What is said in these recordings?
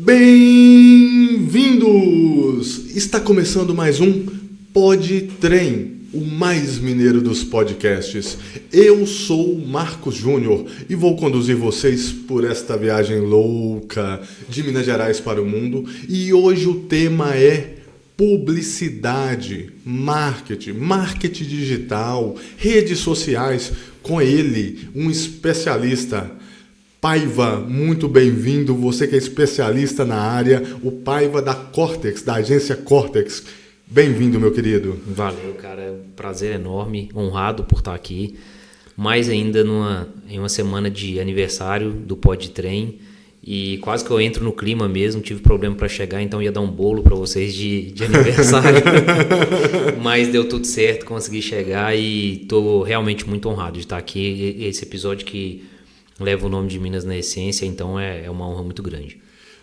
Bem-vindos! Está começando mais um Podtrem, o mais mineiro dos podcasts. Eu sou o Marcos Júnior e vou conduzir vocês por esta viagem louca de Minas Gerais para o mundo. E hoje o tema é publicidade, marketing digital, redes sociais. Com ele, um especialista. Paiva, muito bem-vindo, você que é especialista na área, o Paiva da Cortex, da agência Cortex. Bem-vindo, meu querido. Valeu, cara, é um prazer enorme, honrado por estar aqui, mais ainda em uma semana de aniversário do Podtrem, e quase que eu entro no clima mesmo, tive problema para chegar, então ia dar um bolo para vocês de aniversário, mas deu tudo certo, consegui chegar e estou realmente muito honrado de estar aqui, esse episódio que leva o nome de Minas na essência, então é uma honra muito grande.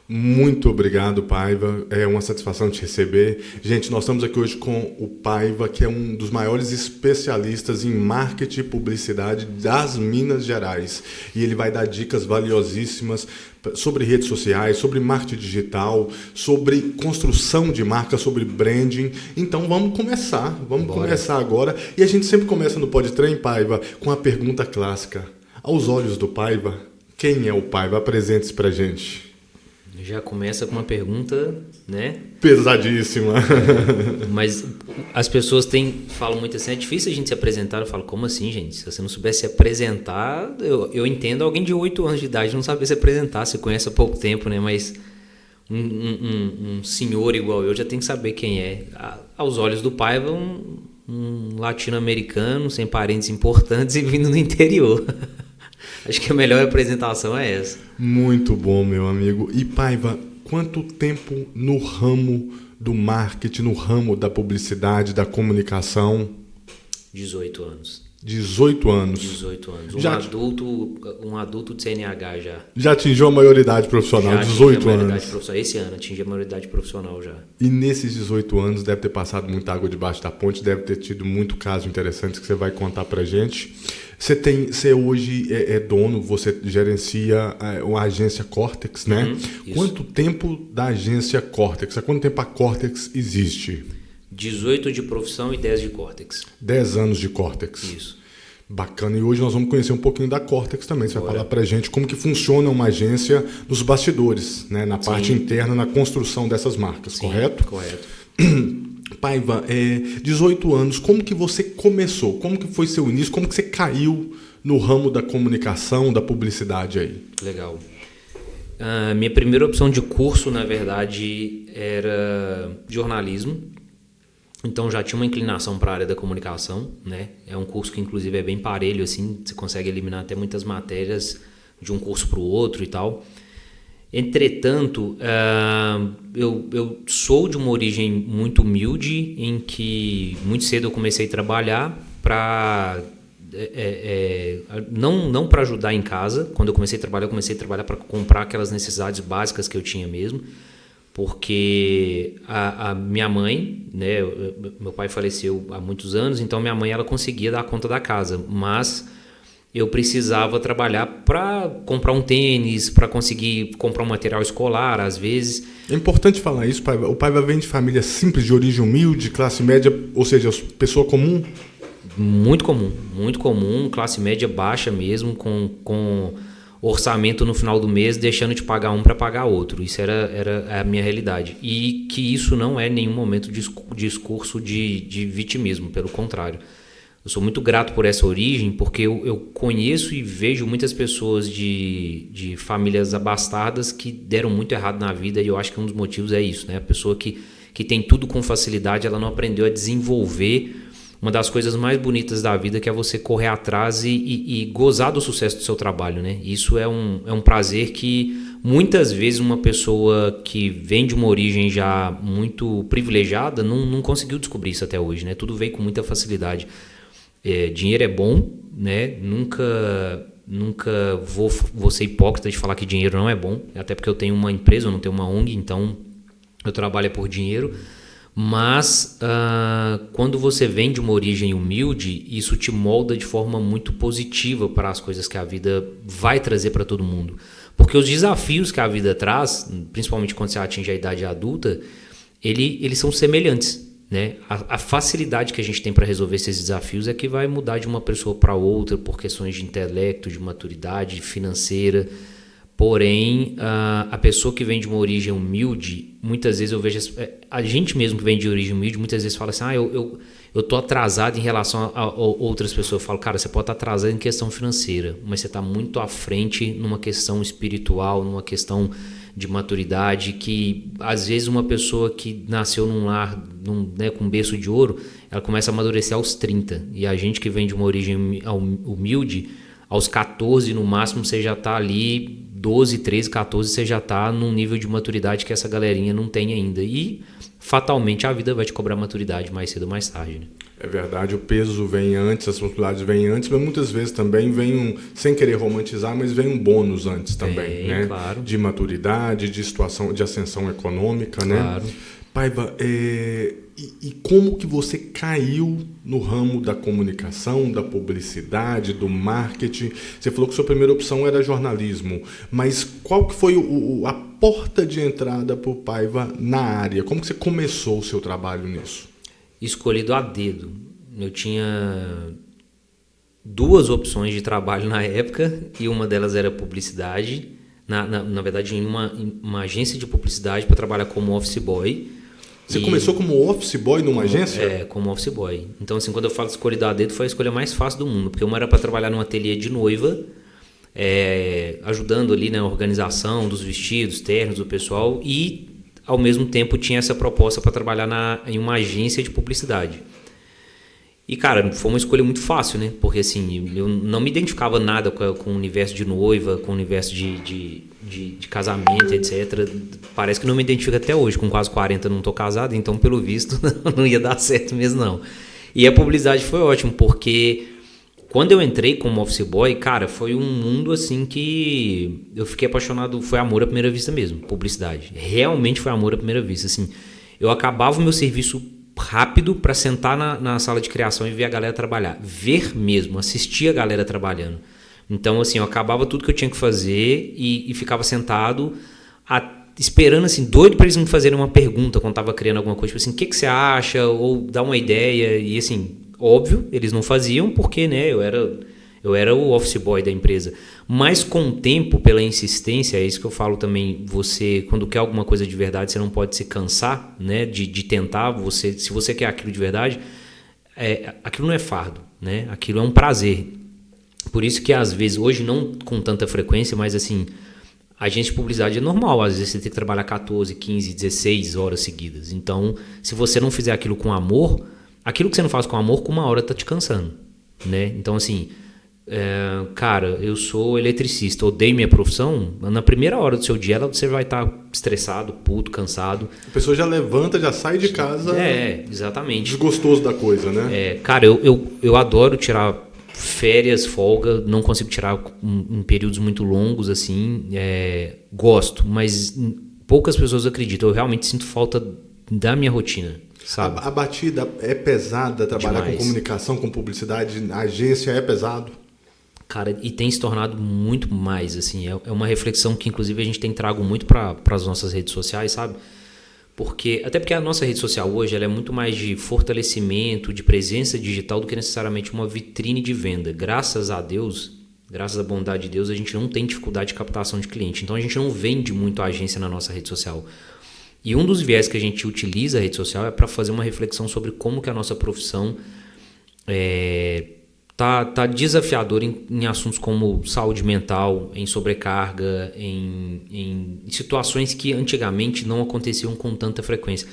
Muito obrigado, Paiva. É uma satisfação te receber. Gente, nós estamos aqui hoje com o Paiva, que é um dos maiores especialistas em marketing e publicidade das Minas Gerais. E ele vai dar dicas valiosíssimas sobre redes sociais, sobre marketing digital, sobre construção de marca, sobre branding. Então vamos começar. Vamos começar agora. E a gente sempre começa no Podtrem, Paiva, com a pergunta clássica. Aos olhos do Paiva, quem é o Paiva? Apresente-se pra gente. Já começa com uma pergunta, né? Pesadíssima. Mas as pessoas falam muito assim, é difícil a gente se apresentar. Eu falo, como assim, gente? Se você não soubesse se apresentar, eu entendo alguém de 8 anos de idade não saber se apresentar, se conhece há pouco tempo, né? Mas um senhor igual eu já tem que saber quem é. Aos olhos do Paiva, um latino-americano, sem parentes importantes e vindo do interior. Acho que a melhor apresentação é essa. Muito bom, meu amigo. E Paiva, quanto tempo no ramo do marketing, no ramo da publicidade, da comunicação? 18 anos. 18 anos. 18 anos. Um adulto de CNH já. Já atingiu a maioridade profissional, já 18 anos. Esse ano atingi a maioridade profissional já. E nesses 18 anos deve ter passado muita água debaixo da ponte, deve ter tido muito caso interessante que você vai contar pra gente. Você hoje é dono, você gerencia a agência Cortex, né? Quanto tempo da agência Cortex? Há quanto tempo a Cortex existe? 18 de profissão e 10 de Cortex. 10 anos de Cortex. Isso. Bacana. E hoje nós vamos conhecer um pouquinho da Cortex também. Você vai falar pra gente como que funciona uma agência nos bastidores, né? Na parte interna, na construção dessas marcas, correto? Correto. Paiva, 18 anos, como que você começou? Como que foi seu início? Como que você caiu no ramo da comunicação, da publicidade aí? Legal. Minha primeira opção de curso, na verdade, era jornalismo. Então já tinha uma inclinação para a área da comunicação, né? É um curso que inclusive é bem parelho, assim, você consegue eliminar até muitas matérias de um curso para o outro e tal. Entretanto, eu sou de uma origem muito humilde, em que muito cedo eu comecei a trabalhar para não para ajudar em casa. Quando eu comecei a trabalhar para comprar aquelas necessidades básicas que eu tinha mesmo, porque a minha mãe, né, meu pai faleceu há muitos anos, então minha mãe ela conseguia dar conta da casa, mas eu precisava trabalhar para comprar um tênis, para conseguir comprar um material escolar, às vezes. É importante falar isso, Paiva. O Paiva vem de família simples, de origem humilde, classe média, ou seja, pessoa comum? Muito comum, classe média baixa mesmo, com orçamento no final do mês, deixando de pagar um para pagar outro. Isso era a minha realidade. E que isso não é nenhum momento de discurso de vitimismo, pelo contrário. Eu sou muito grato por essa origem, porque eu conheço e vejo muitas pessoas de famílias abastadas que deram muito errado na vida, e eu acho que um dos motivos é isso, né? A pessoa que tem tudo com facilidade, ela não aprendeu a desenvolver uma das coisas mais bonitas da vida, que é você correr atrás e gozar do sucesso do seu trabalho, né? Isso é um prazer que muitas vezes uma pessoa que vem de uma origem já muito privilegiada não conseguiu descobrir isso até hoje, né? Tudo veio com muita facilidade. Dinheiro é bom, né? Nunca vou ser hipócrita de falar que dinheiro não é bom, até porque eu tenho uma empresa, eu não tenho uma ONG, então eu trabalho por dinheiro. Mas quando você vem de uma origem humilde, isso te molda de forma muito positiva para as coisas que a vida vai trazer para todo mundo. Porque os desafios que a vida traz, principalmente quando você atinge a idade adulta, eles são semelhantes, né? A facilidade que a gente tem para resolver esses desafios é que vai mudar de uma pessoa para outra por questões de intelecto, de maturidade financeira. Porém, a pessoa que vem de uma origem humilde, muitas vezes eu vejo... A gente mesmo que vem de origem humilde, muitas vezes fala assim, eu tô atrasado em relação a outras pessoas. Eu falo, cara, você pode estar atrasado em questão financeira, mas você está muito à frente numa questão espiritual, numa questão de maturidade, que às vezes uma pessoa que nasceu num lar né, com berço de ouro, ela começa a amadurecer aos 30. E a gente que vem de uma origem humilde, aos 14 no máximo você já está ali... 12, 13, 14, você já está num nível de maturidade que essa galerinha não tem ainda. E, fatalmente, a vida vai te cobrar maturidade mais cedo ou mais tarde. Né? É verdade, o peso vem antes, as responsabilidades vêm antes, mas muitas vezes também vem sem querer romantizar, mas vem um bônus antes também, né? Claro. De maturidade, de situação, de ascensão econômica, claro. Né? Paiva, e como que você caiu no ramo da comunicação, da publicidade, do marketing? Você falou que sua primeira opção era jornalismo, mas qual que foi a porta de entrada para o Paiva na área? Como que você começou o seu trabalho nisso? Escolhido a dedo. Eu tinha 2 opções de trabalho na época e uma delas era publicidade. Na verdade, em uma agência de publicidade para trabalhar como office boy. Você começou como office boy numa agência? Como office boy. Então, assim, quando eu falo escolhido a dedo, foi a escolha mais fácil do mundo, porque uma era para trabalhar num ateliê de noiva, ajudando ali na organização dos vestidos, ternos do pessoal, e ao mesmo tempo tinha essa proposta para trabalhar em uma agência de publicidade. E, cara, foi uma escolha muito fácil, né? Porque, assim, eu não me identificava nada com o universo de noiva, com o universo de casamento, etc. Parece que não me identifico até hoje. Com quase 40 não tô casado, então, pelo visto, não ia dar certo mesmo, não. E a publicidade foi ótimo, porque quando eu entrei como office boy, cara, foi um mundo, assim, que eu fiquei apaixonado. Foi amor à primeira vista mesmo, publicidade. Realmente foi amor à primeira vista, assim. Eu acabava o meu serviço rápido para sentar na sala de criação e ver a galera trabalhar. Ver mesmo, assistir a galera trabalhando. Então, assim, eu acabava tudo que eu tinha que fazer e ficava sentado esperando, assim, doido para eles me fazerem uma pergunta quando estava criando alguma coisa. Tipo assim, o que você acha? Ou dar uma ideia. E, assim, óbvio, eles não faziam porque, né, eu era o office boy da empresa. Mas com o tempo, pela insistência, é isso que eu falo também, você, quando quer alguma coisa de verdade, você não pode se cansar, né, de tentar. Se você quer aquilo de verdade, aquilo não é fardo, né? Aquilo é um prazer. Por isso que às vezes, hoje não com tanta frequência, mas assim, agência de publicidade é normal. Às vezes você tem que trabalhar 14, 15, 16 horas seguidas. Então, se você não fizer aquilo com amor, aquilo que você não faz com amor, com uma hora tá te cansando, né? Então, assim, cara, eu sou eletricista, odeio minha profissão. Na primeira hora do seu dia você vai estar estressado, puto, cansado. A pessoa já levanta, já sai de casa. Exatamente. Desgostoso da coisa, né? Cara, eu adoro tirar férias, folga, não consigo tirar em períodos muito longos, assim. Gosto, mas poucas pessoas acreditam. Eu realmente sinto falta da minha rotina. Sabe? A batida é pesada, trabalhar Demais. com comunicação, com publicidade, na agência é pesado? Cara, e tem se tornado muito mais, assim, é uma reflexão que inclusive a gente tem trago muito para as nossas redes sociais, sabe? Até porque a nossa rede social hoje ela é muito mais de fortalecimento, de presença digital do que necessariamente uma vitrine de venda. Graças a Deus, graças à bondade de Deus, a gente não tem dificuldade de captação de cliente. Então a gente não vende muito a agência na nossa rede social. E um dos viés que a gente utiliza a rede social é para fazer uma reflexão sobre como que a nossa profissão tá desafiadora em assuntos como saúde mental, em sobrecarga, em situações que antigamente não aconteciam com tanta frequência.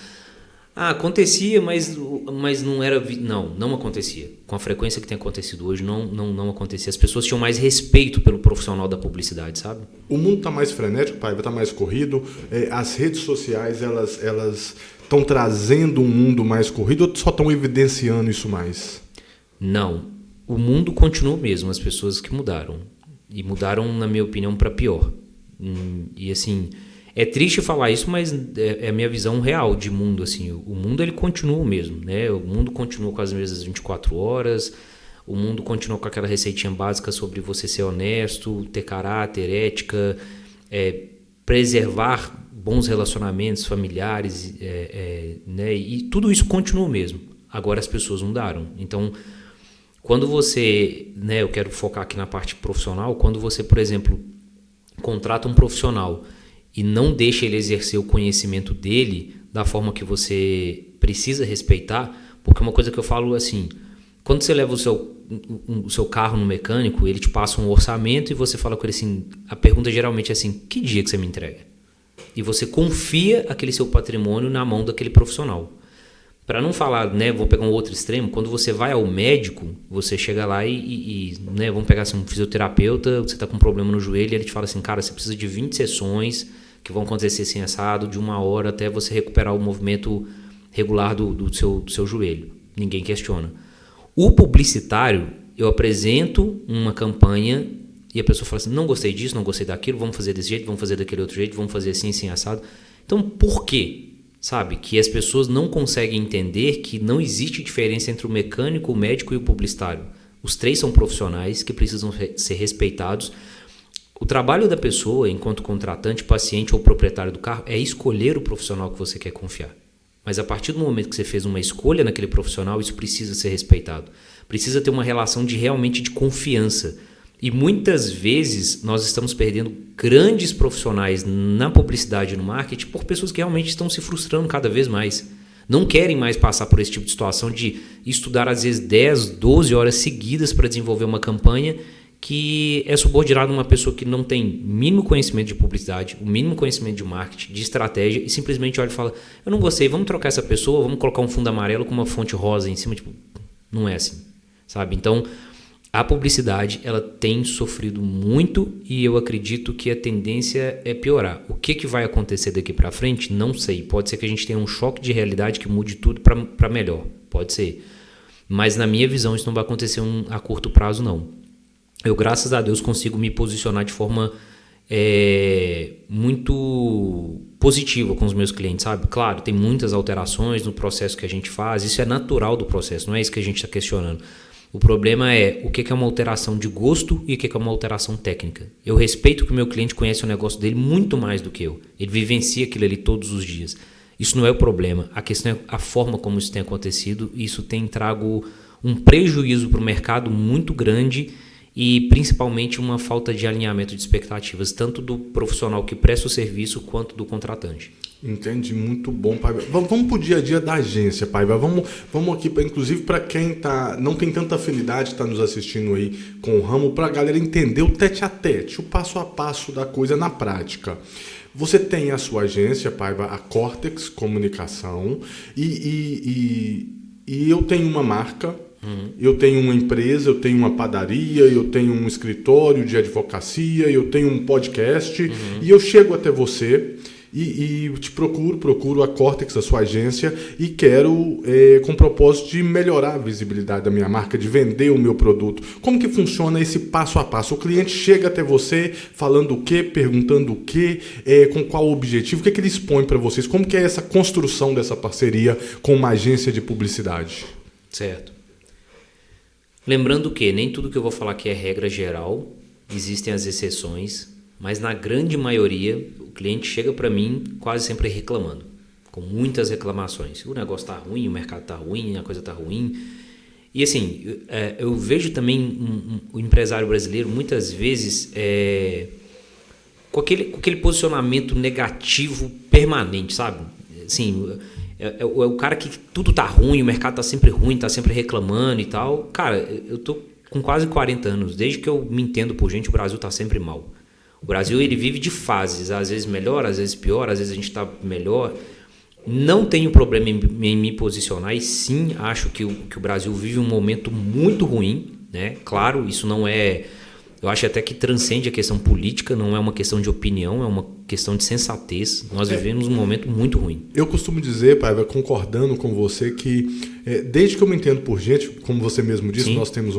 Acontecia, mas não era... Não acontecia. Com a frequência que tem acontecido hoje, não acontecia. As pessoas tinham mais respeito pelo profissional da publicidade, sabe? O mundo está mais frenético, Paiva, está mais corrido. As redes sociais, elas estão trazendo um mundo mais corrido ou só estão evidenciando isso mais? Não. O mundo continua o mesmo, as pessoas que mudaram. E mudaram, na minha opinião, para pior. E assim... É triste falar isso, mas é a minha visão real de mundo, assim. O mundo, ele continua o mesmo, né? O mundo continua com as mesmas 24 horas, o mundo continua com aquela receitinha básica sobre você ser honesto, ter caráter, ética, preservar bons relacionamentos familiares, né? E tudo isso continua o mesmo. Agora as pessoas mudaram. Então, quando você, né, eu quero focar aqui na parte profissional, quando você, por exemplo, contrata um profissional e não deixa ele exercer o conhecimento dele da forma que você precisa respeitar, porque uma coisa que eu falo assim, quando você leva o seu carro no mecânico, ele te passa um orçamento e você fala com ele assim, a pergunta geralmente é assim, que dia que você me entrega? E você confia aquele seu patrimônio na mão daquele profissional. Para não falar, né, vou pegar um outro extremo, quando você vai ao médico, você chega lá né, vamos pegar assim, um fisioterapeuta, você está com um problema no joelho, e ele te fala assim, cara, você precisa de 20 sessões que vão acontecer assim assado, de 1 hora até você recuperar o movimento regular do seu joelho. Ninguém questiona. O publicitário, eu apresento uma campanha e a pessoa fala assim, não gostei disso, não gostei daquilo, vamos fazer desse jeito, vamos fazer daquele outro jeito, vamos fazer assim, assim, assado. Então, por quê? Sabe? Que as pessoas não conseguem entender que não existe diferença entre o mecânico, o médico e o publicitário. Os três são profissionais que precisam ser respeitados. O trabalho da pessoa, enquanto contratante, paciente ou proprietário do carro, é escolher o profissional que você quer confiar. Mas a partir do momento que você fez uma escolha naquele profissional, isso precisa ser respeitado. Precisa ter uma relação realmente de confiança. E muitas vezes nós estamos perdendo grandes profissionais na publicidade e no marketing por pessoas que realmente estão se frustrando cada vez mais. Não querem mais passar por esse tipo de situação de estudar às vezes 10, 12 horas seguidas para desenvolver uma campanha que é subordinada a uma pessoa que não tem mínimo conhecimento de publicidade, o mínimo conhecimento de marketing, de estratégia e simplesmente olha e fala, eu não gostei, vamos trocar essa pessoa, vamos colocar um fundo amarelo com uma fonte rosa em cima. Tipo, não é assim, sabe? Então, a publicidade, ela tem sofrido muito e eu acredito que a tendência é piorar. O que vai acontecer daqui para frente? Não sei. Pode ser que a gente tenha um choque de realidade que mude tudo para melhor. Pode ser. Mas na minha visão isso não vai acontecer a curto prazo, não. Eu, graças a Deus, consigo me posicionar de forma muito positiva com os meus clientes, sabe? Claro, tem muitas alterações no processo que a gente faz. Isso é natural do processo, não é isso que a gente está questionando. O problema é o que é uma alteração de gosto e o que é uma alteração técnica. Eu respeito que o meu cliente conhece o negócio dele muito mais do que eu. Ele vivencia aquilo ali todos os dias. Isso não é o problema. A questão é a forma como isso tem acontecido. Isso tem trago um prejuízo para o mercado muito grande e principalmente uma falta de alinhamento de expectativas, tanto do profissional que presta o serviço quanto do contratante. Entendi, muito bom, Paiva. Vamos para o dia a dia da agência, Paiva. Vamos aqui, inclusive para quem não tem tanta afinidade, está nos assistindo aí com o ramo, para a galera entender o tete-a-tete, o passo a passo da coisa na prática. Você tem a sua agência, Paiva, a Cortex Comunicação, e eu tenho uma marca, eu tenho uma empresa, eu tenho uma padaria, eu tenho um escritório de advocacia, eu tenho um podcast, e eu chego até você e te procuro a Cortex, a sua agência, e quero, com o propósito de melhorar a visibilidade da minha marca, de vender o meu produto. Como que funciona esse passo a passo? O cliente chega até você falando o quê, perguntando o quê, com qual objetivo, o que ele expõe para vocês? Como que é essa construção dessa parceria com uma agência de publicidade? Certo. Lembrando que nem tudo que eu vou falar aqui é regra geral, existem as exceções, mas na grande maioria o cliente chega para mim quase sempre reclamando, com muitas reclamações. O negócio está ruim, o mercado está ruim, a coisa está ruim. E assim, eu vejo também o empresário brasileiro muitas vezes com aquele posicionamento negativo permanente, sabe? Assim, é o cara que tudo tá ruim, o mercado tá sempre ruim, tá sempre reclamando e tal. Cara, eu tô com quase 40 anos, desde que eu me entendo por gente, o Brasil tá sempre mal. O Brasil, ele vive de fases, às vezes melhor, às vezes pior, às vezes a gente tá melhor. Não tenho problema em me posicionar e sim acho que o Brasil vive um momento muito ruim, né? Claro, isso não é... Eu acho até que transcende a questão política, não é uma questão de opinião, é uma questão de sensatez. Nós vivemos um momento muito ruim. Eu costumo dizer, Paiva, concordando com você, que desde que eu me entendo por gente, como você mesmo disse, sim, nós temos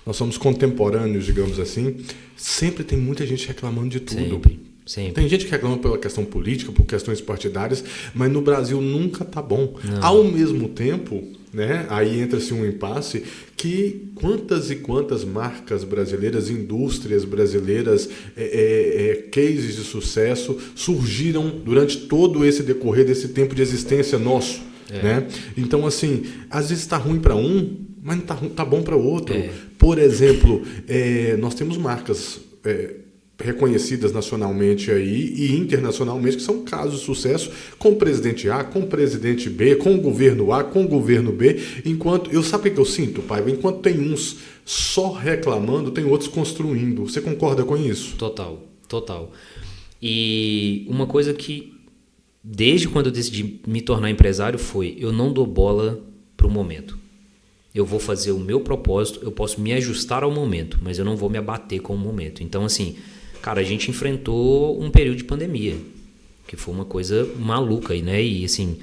nós somos contemporâneos, digamos assim, sempre tem muita gente reclamando de tudo. Sempre. Sempre. Tem gente que reclama pela questão política, por questões partidárias, mas no Brasil nunca tá bom. Não. Ao mesmo tempo, né, aí entra-se um impasse que quantas e quantas marcas brasileiras, indústrias brasileiras, cases de sucesso surgiram durante todo esse decorrer desse tempo de existência nosso. Né? Então, assim, às vezes está ruim para um, mas não tá bom para o outro. Por exemplo, nós temos marcas reconhecidas nacionalmente aí e internacionalmente, que são casos de sucesso com o presidente A, com o presidente B, com o governo A, com o governo B, enquanto... Sabe o que eu sinto, Paiva? Enquanto tem uns só reclamando, tem outros construindo. Você concorda com isso? Total. E uma coisa que, desde quando eu decidi me tornar empresário, foi: eu não dou bola para o momento. Eu vou fazer o meu propósito, eu posso me ajustar ao momento, mas eu não vou me abater com o momento. Então, assim, cara, a gente enfrentou um período de pandemia, que foi uma coisa maluca, né? E, assim,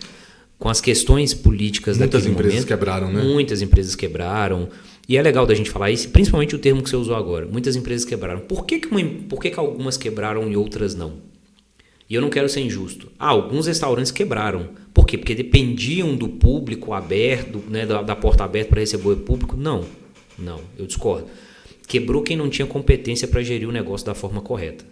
com as questões políticas daquele momento... Muitas empresas quebraram, né? Muitas empresas quebraram. E é legal da gente falar isso, principalmente o termo que você usou agora. Muitas empresas quebraram. Por que algumas quebraram e outras não? E eu não quero ser injusto. Alguns restaurantes quebraram. Por quê? Porque dependiam do público aberto, né, da porta aberta para receber o público? Não, eu discordo. Quebrou quem não tinha competência para gerir o negócio da forma correta.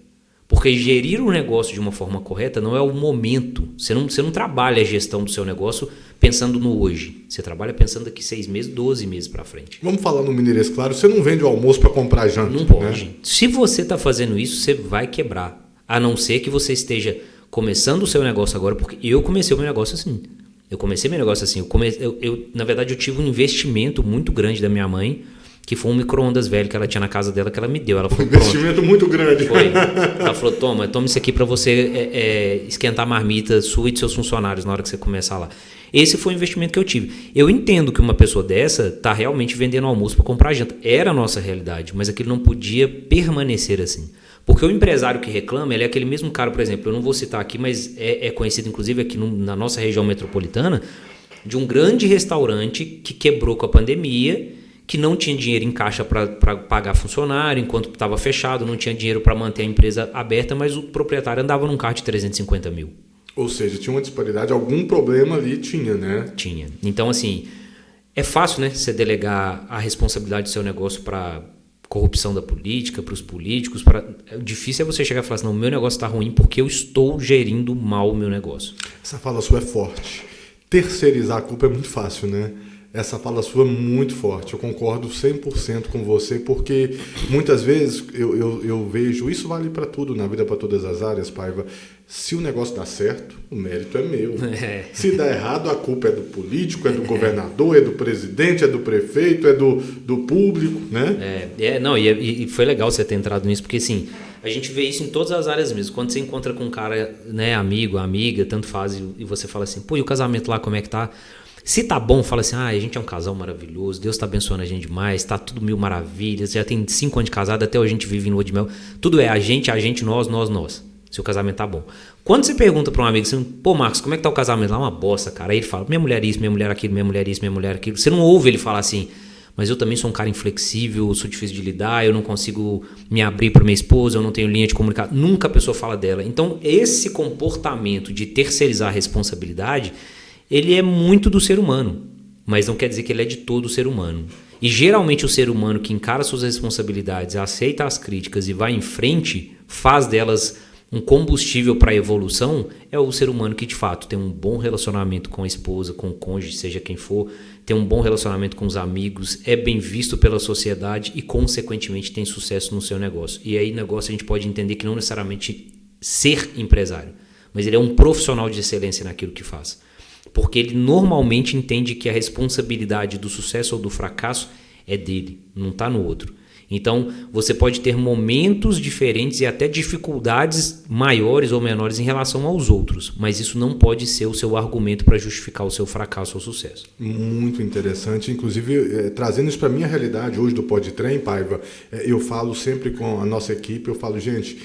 Porque gerir o negócio de uma forma correta não é o momento. Você não trabalha a gestão do seu negócio pensando no hoje. Você trabalha pensando daqui 6 meses, 12 meses para frente. Vamos falar no Mineirês Claro. Você não vende o almoço para comprar janta. Não pode. Né? Se você está fazendo isso, você vai quebrar. A não ser que você esteja começando o seu negócio agora, porque eu comecei o meu negócio assim. Na verdade, eu tive um investimento muito grande da minha mãe, que foi um micro-ondas velho que ela tinha na casa dela, que ela me deu. Ela falou, investimento muito grande. Foi. Ela falou, toma isso aqui para você esquentar a marmita sua e de seus funcionários na hora que você começar lá. Esse foi o investimento que eu tive. Eu entendo que uma pessoa dessa está realmente vendendo almoço para comprar janta. Era a nossa realidade, mas aquilo não podia permanecer assim. Porque o empresário que reclama, ele é aquele mesmo cara, por exemplo, eu não vou citar aqui, mas é conhecido inclusive aqui na nossa região metropolitana, de um grande restaurante que quebrou com a pandemia, que não tinha dinheiro em caixa para pagar funcionário, enquanto estava fechado, não tinha dinheiro para manter a empresa aberta, mas o proprietário andava num carro de 350 mil. Ou seja, tinha uma disparidade, algum problema ali tinha, né? Tinha. Então, assim, é fácil, né, você delegar a responsabilidade do seu negócio para corrupção da política, para os políticos. O difícil é você chegar e falar assim, não, meu negócio está ruim porque eu estou gerindo mal o meu negócio. Essa fala sua é forte. Terceirizar a culpa é muito fácil, né? Essa fala sua é muito forte. Eu concordo 100% com você, porque muitas vezes eu vejo, isso vale para tudo na vida, para todas as áreas, Paiva. Se o negócio dá certo, o mérito é meu. Se dá errado, a culpa é do político, é do governador, é do presidente, é do prefeito, é do público, né? E foi legal você ter entrado nisso, porque assim, a gente vê isso em todas as áreas mesmo. Quando você encontra com um cara, né, amigo, amiga, tanto faz, e você fala assim, pô, e o casamento lá, como é que tá? Se tá bom, fala assim, a gente é um casal maravilhoso, Deus tá abençoando a gente demais, tá tudo mil maravilhas, já tem 5 anos de casado, até hoje a gente vive em lua de mel. Tudo é a gente, nós. Se o casamento tá bom. Quando você pergunta pra um amigo assim, pô, Marcos, como é que tá o casamento lá? Uma bosta, cara. Aí ele fala, minha mulher isso, minha mulher aquilo, minha mulher isso, minha mulher aquilo. Você não ouve ele falar assim, mas eu também sou um cara inflexível, sou difícil de lidar, eu não consigo me abrir pra minha esposa, eu não tenho linha de comunicação. Nunca a pessoa fala dela. Então, esse comportamento de terceirizar a responsabilidade, ele é muito do ser humano, mas não quer dizer que ele é de todo o ser humano. E geralmente o ser humano que encara suas responsabilidades, aceita as críticas e vai em frente, faz delas um combustível para a evolução, é o ser humano que de fato tem um bom relacionamento com a esposa, com o cônjuge, seja quem for, tem um bom relacionamento com os amigos, é bem visto pela sociedade e consequentemente tem sucesso no seu negócio. E aí negócio a gente pode entender que não necessariamente ser empresário, mas ele é um profissional de excelência naquilo que faz. Porque ele normalmente entende que a responsabilidade do sucesso ou do fracasso é dele, não está no outro. Então, você pode ter momentos diferentes e até dificuldades maiores ou menores em relação aos outros, mas isso não pode ser o seu argumento para justificar o seu fracasso ou sucesso. Muito interessante. Inclusive, trazendo isso para a minha realidade hoje do Podtrem, Paiva, eu falo sempre com a nossa equipe, eu falo, gente,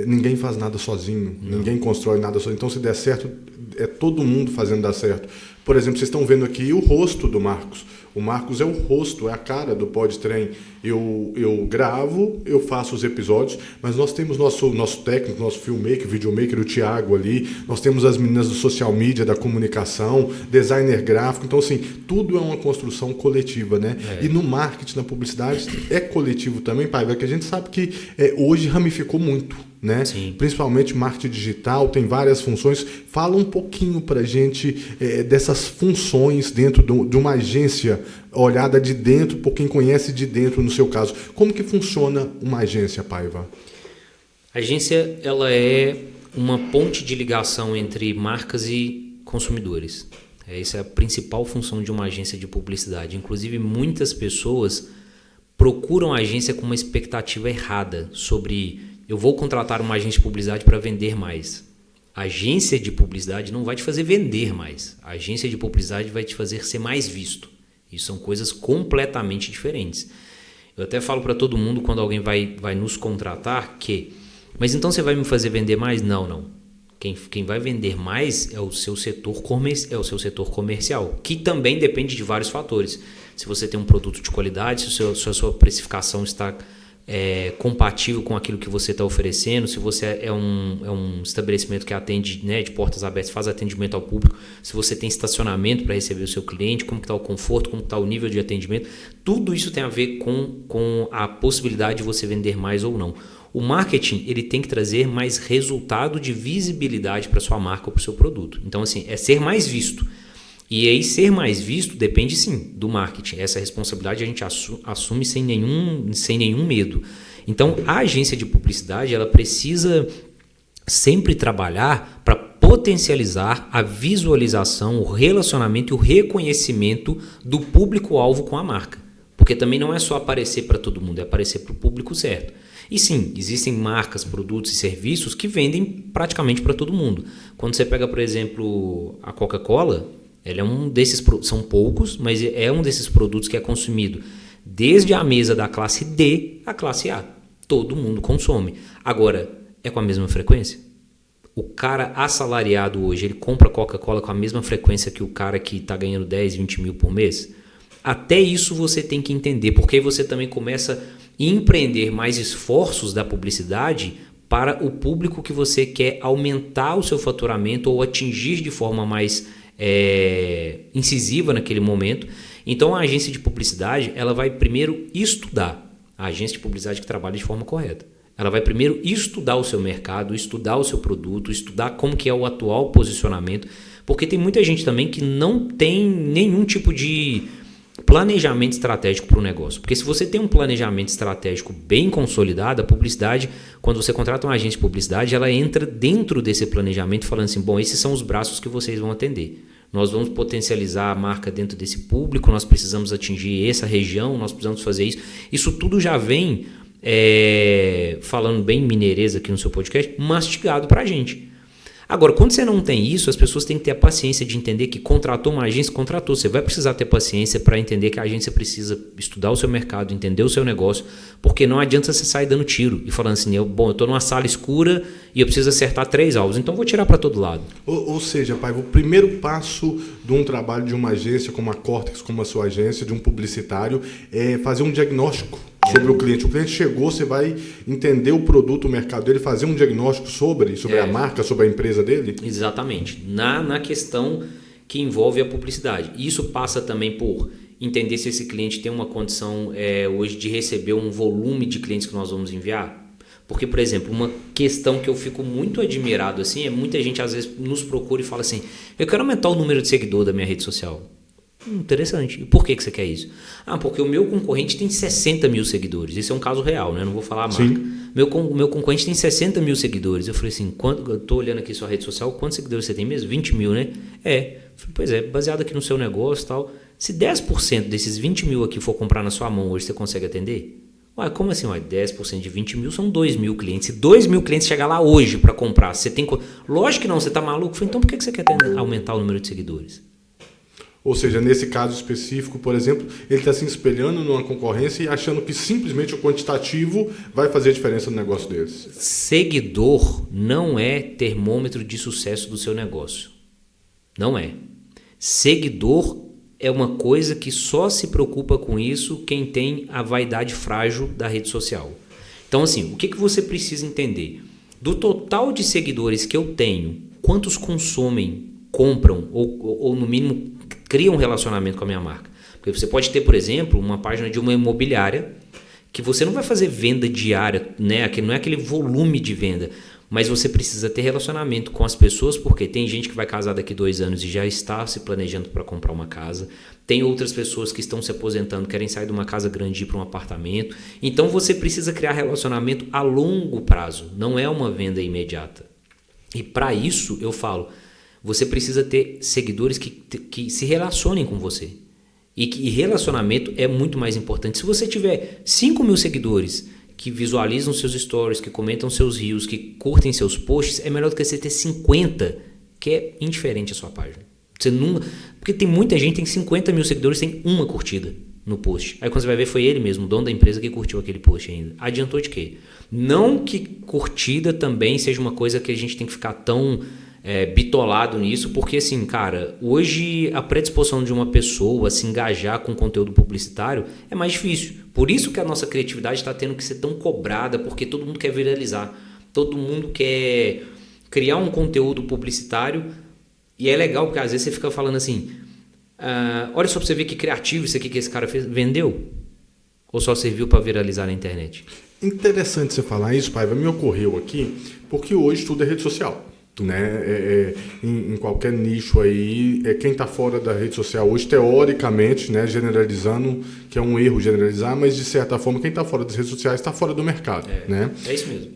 ninguém faz nada sozinho, ninguém constrói nada sozinho. Então, se der certo, é todo mundo fazendo dar certo. Por exemplo, vocês estão vendo aqui o rosto do Marcos. O Marcos é o rosto, é a cara do Podtrem. Eu gravo, eu faço os episódios, mas nós temos nosso técnico, nosso filmmaker, videomaker, o Thiago ali, nós temos as meninas do social media, da comunicação, designer gráfico, então assim, tudo é uma construção coletiva, né? E no marketing, na publicidade, é coletivo também, Paiva, que a gente sabe que hoje ramificou muito, né? Sim. Principalmente marketing digital, tem várias funções. Fala um pouquinho pra gente dessas funções dentro de uma agência, olhada de dentro, por quem conhece de dentro, no seu caso. Como que funciona uma agência, Paiva? A agência, ela é uma ponte de ligação entre marcas e consumidores. Essa é a principal função de uma agência de publicidade. Inclusive, muitas pessoas procuram a agência com uma expectativa errada sobre: eu vou contratar uma agência de publicidade para vender mais. A agência de publicidade não vai te fazer vender mais. A agência de publicidade vai te fazer ser mais visto. Isso são coisas completamente diferentes. Eu até falo para todo mundo quando alguém vai nos contratar que: mas então você vai me fazer vender mais? Não. Quem vai vender mais é o seu setor comercial, que também depende de vários fatores. Se você tem um produto de qualidade, se a sua precificação está compatível com aquilo que você está oferecendo, se você é um estabelecimento que atende, né, de portas abertas, faz atendimento ao público, se você tem estacionamento para receber o seu cliente, como está o conforto, como está o nível de atendimento, tudo isso tem a ver com a possibilidade de você vender mais ou não. O marketing, ele tem que trazer mais resultado de visibilidade para sua marca ou para o seu produto. Então, assim, é ser mais visto. E aí, ser mais visto depende, sim, do marketing. Essa responsabilidade a gente assume sem nenhum medo. Então, a agência de publicidade, ela precisa sempre trabalhar para potencializar a visualização, o relacionamento e o reconhecimento do público-alvo com a marca. Porque também não é só aparecer para todo mundo, é aparecer para o público certo. E sim, existem marcas, produtos e serviços que vendem praticamente para todo mundo. Quando você pega, por exemplo, a Coca-Cola, ela é um desses, são poucos, mas é um desses produtos que é consumido desde a mesa da classe D à classe A. Todo mundo consome. Agora, é com a mesma frequência? O cara assalariado hoje, ele compra Coca-Cola com a mesma frequência que o cara que está ganhando 10, 20 mil por mês? Até isso você tem que entender, porque aí você também começa a empreender mais esforços da publicidade para o público que você quer aumentar o seu faturamento ou atingir de forma mais incisiva naquele momento. Então a agência de publicidade, ela vai primeiro estudar, a agência de publicidade que trabalha de forma correta. Ela vai primeiro estudar o seu mercado, estudar o seu produto, estudar como que é o atual posicionamento, porque tem muita gente também que não tem nenhum tipo de planejamento estratégico para o negócio. Porque se você tem um planejamento estratégico bem consolidado, a publicidade, quando você contrata uma agência de publicidade, ela entra dentro desse planejamento falando assim: bom, esses são os braços que vocês vão atender. Nós vamos potencializar a marca dentro desse público, nós precisamos atingir essa região, nós precisamos fazer isso. Isso tudo já vem, falando bem mineirês aqui no seu podcast, mastigado para a gente. Agora, quando você não tem isso, as pessoas têm que ter a paciência de entender que contratou uma agência, contratou. Você vai precisar ter paciência para entender que a agência precisa estudar o seu mercado, entender o seu negócio, porque não adianta você sair dando tiro e falando assim: eu estou numa sala escura e eu preciso acertar 3 alvos, então vou tirar para todo lado. Ou seja, pai, o primeiro passo de um trabalho de uma agência como a Cortex, como a sua agência, de um publicitário, é fazer um diagnóstico sobre o cliente. O cliente chegou, você vai entender o produto, o mercado dele, fazer um diagnóstico sobre a marca, sobre a empresa dele? Exatamente. Na questão que envolve a publicidade. Isso passa também por entender se esse cliente tem uma condição hoje de receber um volume de clientes que nós vamos enviar. Porque, por exemplo, uma questão que eu fico muito admirado assim, muita gente às vezes nos procura e fala assim: eu quero aumentar o número de seguidor da minha rede social. Interessante. E por que você quer isso? Porque o meu concorrente tem 60 mil seguidores. Esse é um caso real, né? Eu não vou falar a marca. Sim. Meu concorrente tem 60 mil seguidores. Eu falei assim: eu tô olhando aqui sua rede social, quantos seguidores você tem mesmo? 20 mil, né? Eu falei: pois é, baseado aqui no seu negócio e tal. Se 10% desses 20 mil aqui for comprar na sua mão hoje, você consegue atender? Como assim? 10% de 20 mil são 2 mil clientes. Se 2 mil clientes chegar lá hoje para comprar, você tem... Lógico que não, você tá maluco. Eu falei: então por que você quer aumentar o número de seguidores? Ou seja, nesse caso específico, por exemplo, ele está se espelhando numa concorrência e achando que simplesmente o quantitativo vai fazer a diferença no negócio deles. Seguidor não é termômetro de sucesso do seu negócio. Não é. Seguidor é uma coisa que só se preocupa com isso quem tem a vaidade frágil da rede social. Então, assim, o que você precisa entender? Do total de seguidores que eu tenho, quantos consomem, compram ou no mínimo criam um relacionamento com a minha marca? Porque você pode ter, por exemplo, uma página de uma imobiliária que você não vai fazer venda diária, né? Não é aquele volume de venda, mas você precisa ter relacionamento com as pessoas, porque tem gente que vai casar daqui 2 anos e já está se planejando para comprar uma casa. Tem outras pessoas que estão se aposentando, querem sair de uma casa grande e ir para um apartamento. Então você precisa criar relacionamento a longo prazo, não é uma venda imediata. E para isso eu falo, você precisa ter seguidores que se relacionem com você. E relacionamento é muito mais importante. Se você tiver 5 mil seguidores que visualizam seus stories, que comentam seus reels, que curtem seus posts, é melhor do que você ter 50 que é indiferente à sua página. Você não, porque tem muita gente que tem 50 mil seguidores e tem uma curtida no post. Aí quando você vai ver, foi ele mesmo, o dono da empresa, que curtiu aquele post ainda. Adiantou de quê? Não que curtida também seja uma coisa que a gente tem que ficar tão bitolado nisso, porque assim, cara, hoje a predisposição de uma pessoa a se engajar com conteúdo publicitário é mais difícil. Por isso que a nossa criatividade está tendo que ser tão cobrada, porque todo mundo quer viralizar, todo mundo quer criar um conteúdo publicitário. E é legal porque às vezes você fica falando assim, olha só pra você ver que criativo isso aqui que esse cara fez, vendeu? Ou só serviu para viralizar na internet? Interessante você falar isso, Paiva, me ocorreu aqui, porque hoje tudo é rede social. Né? Em qualquer nicho aí, quem está fora da rede social hoje, teoricamente, né, generalizando, que é um erro generalizar, mas de certa forma quem está fora das redes sociais está fora do mercado. Né? É isso mesmo.